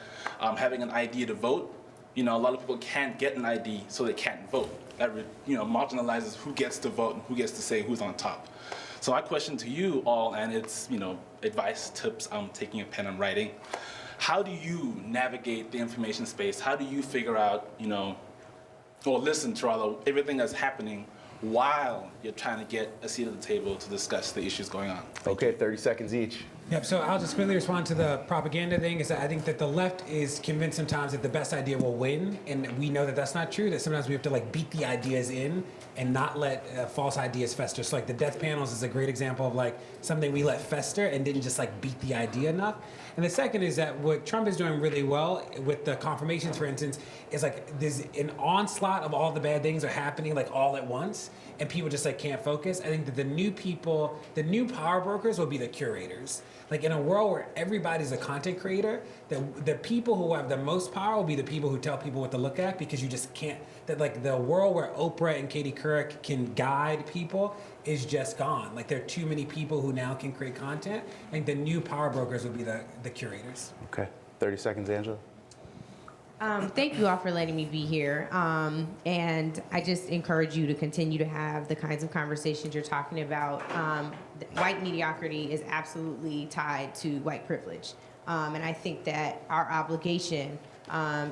having an ID to vote. You know, a lot of people can't get an ID, so they can't vote. That, you know, marginalizes who gets to vote and who gets to say who's on top. So my question to you all, and it's, you know, advice, tips, I'm taking a pen and writing. How do you navigate the information space? How do you figure out, you know, or listen to rather everything that's happening while you're trying to get a seat at the table to discuss the issues going on? Okay, 30 seconds each. Yep, so I'll just quickly respond to the propaganda thing. Is that I think that the left is convinced sometimes that the best idea will win, and we know that that's not true, that sometimes we have to like beat the ideas in and not let false ideas fester. So like the death panels is a great example of like something we let fester and didn't just like beat the idea enough. And the second is that what Trump is doing really well with the confirmations, for instance, is like there's an onslaught of all the bad things are happening like all at once, and people just like can't focus. I think that the new people, the new power brokers will be the curators. Like in a world where everybody's a content creator, the people who have the most power will be the people who tell people what to look at, because you just can't, that like the world where Oprah and Katie Couric can guide people is just gone. Like there are too many people who now can create content. I think the new power brokers will be the curators. Okay, 30 seconds, Angela. Thank you all for letting me be here. And I just encourage you to continue to have the kinds of conversations you're talking about. white mediocrity is absolutely tied to white privilege. And I think that our obligation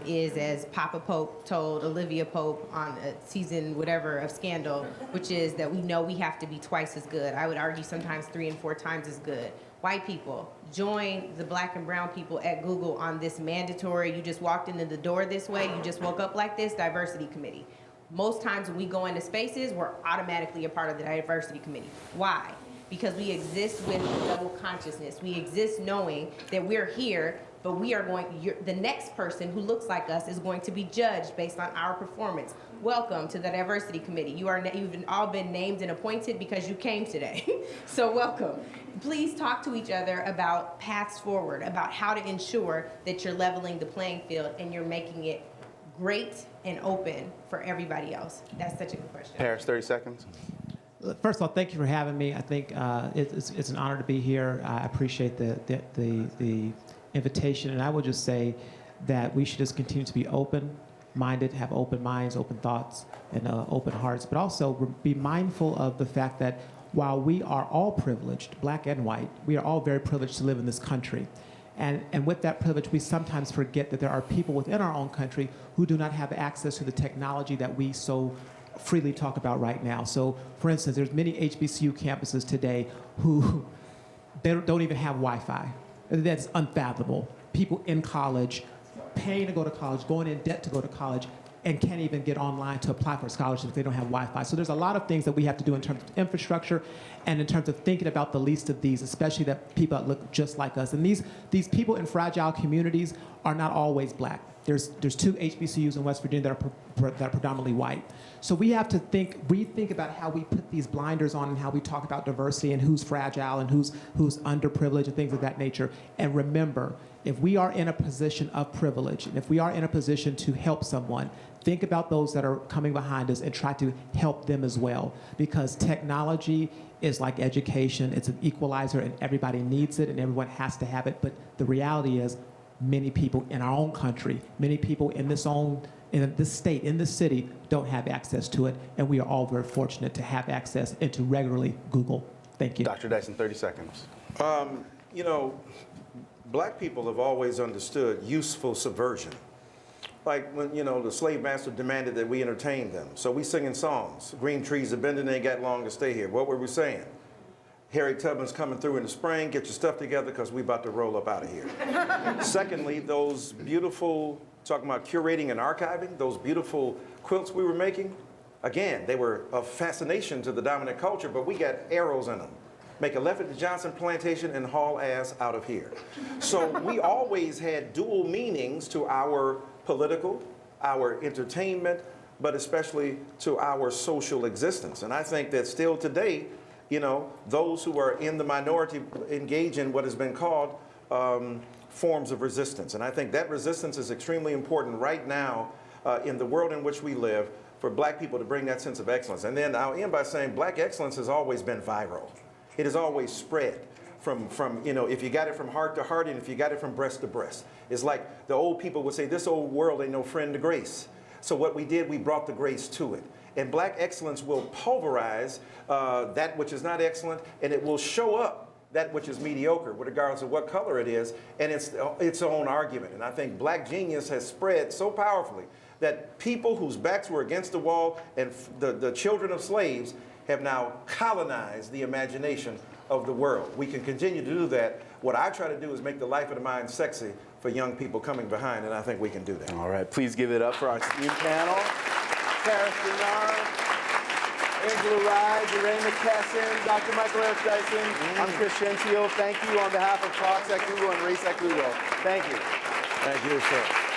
is, as Papa Pope told Olivia Pope on season whatever of Scandal, which is that we know we have to be twice as good. I would argue sometimes 3 and 4 times as good. White people, join the black and brown people at Google on this mandatory, you just walked into the door this way, you just woke up like this, diversity committee. Most times when we go into spaces, we're automatically a part of the diversity committee. Why? Because we exist with double consciousness. We exist knowing that we're here, but we are the next person who looks like us is going to be judged based on our performance. Welcome to the diversity committee. You've all been named and appointed because you came today. So welcome. Please talk to each other about paths forward, about how to ensure that you're leveling the playing field and you're making it great and open for everybody else. That's such a good question. Paris, 30 seconds. First of all, thank you for having me. I think it's an honor to be here. I appreciate the invitation, and I will just say that we should just continue to be open-minded, have open minds, open thoughts, and open hearts, but also be mindful of the fact that while we are all privileged, black and white, we are all very privileged to live in this country. And with that privilege, we sometimes forget that there are people within our own country who do not have access to the technology that we so freely talk about right now. So, for instance, there's many HBCU campuses today who they don't even have Wi-Fi. That's unfathomable. People in college, paying to go to college, going in debt to go to college, and can't even get online to apply for scholarships if they don't have Wi-Fi. So there's a lot of things that we have to do in terms of infrastructure and in terms of thinking about the least of these, especially that people that look just like us. And these people in fragile communities are not always black. There's 2 HBCUs in West Virginia that are predominantly white. So we have to rethink about how we put these blinders on and how we talk about diversity and who's fragile and who's underprivileged and things of that nature. And remember, if we are in a position of privilege and if we are in a position to help someone, think about those that are coming behind us and try to help them as well. Because technology is like education. It's an equalizer and everybody needs it and everyone has to have it. But the reality is many people in our own country, many people in this state, in this city, don't have access to it. And we are all very fortunate to have access and to regularly Google. Thank you. Dr. Dyson, 30 seconds. You know, black people have always understood useful subversion. Like when, you know, the slave master demanded that we entertain them. So we singing songs. Green trees are bending, they ain't got long to stay here. What were we saying? Harry Tubman's coming through in the spring, get your stuff together because we about to roll up out of here. Secondly, those beautiful, talking about curating and archiving, those beautiful quilts we were making, again, they were of fascination to the dominant culture, but we got arrows in them. Make a left at the Johnson plantation and haul ass out of here. So we always had dual meanings to our political, our entertainment, but especially to our social existence. And I think that still today, you know, those who are in the minority engage in what has been called forms of resistance. And I think that resistance is extremely important right now in the world in which we live for black people to bring that sense of excellence. And then I'll end by saying black excellence has always been viral. It has always spread from you know, if you got it from heart to heart and if you got it from breast to breast. It's like the old people would say, this old world ain't no friend to grace. So what we did, we brought the grace to it. And black excellence will pulverize that which is not excellent, and it will show up that which is mediocre, regardless of what color it is, and it's its own argument. And I think black genius has spread so powerfully that people whose backs were against the wall and the children of slaves have now colonized the imagination of the world. We can continue to do that. What I try to do is make the life of the mind sexy for young people coming behind, and I think we can do that. All right, please give it up for our esteemed panel. Paris Dennard, Angela Rye, Deray Mckesson, Dr. Michael F. Dyson. I'm Chris Genteel. Thank you on behalf of Talks at Google and Race at Google. Thank you. Thank you, sir.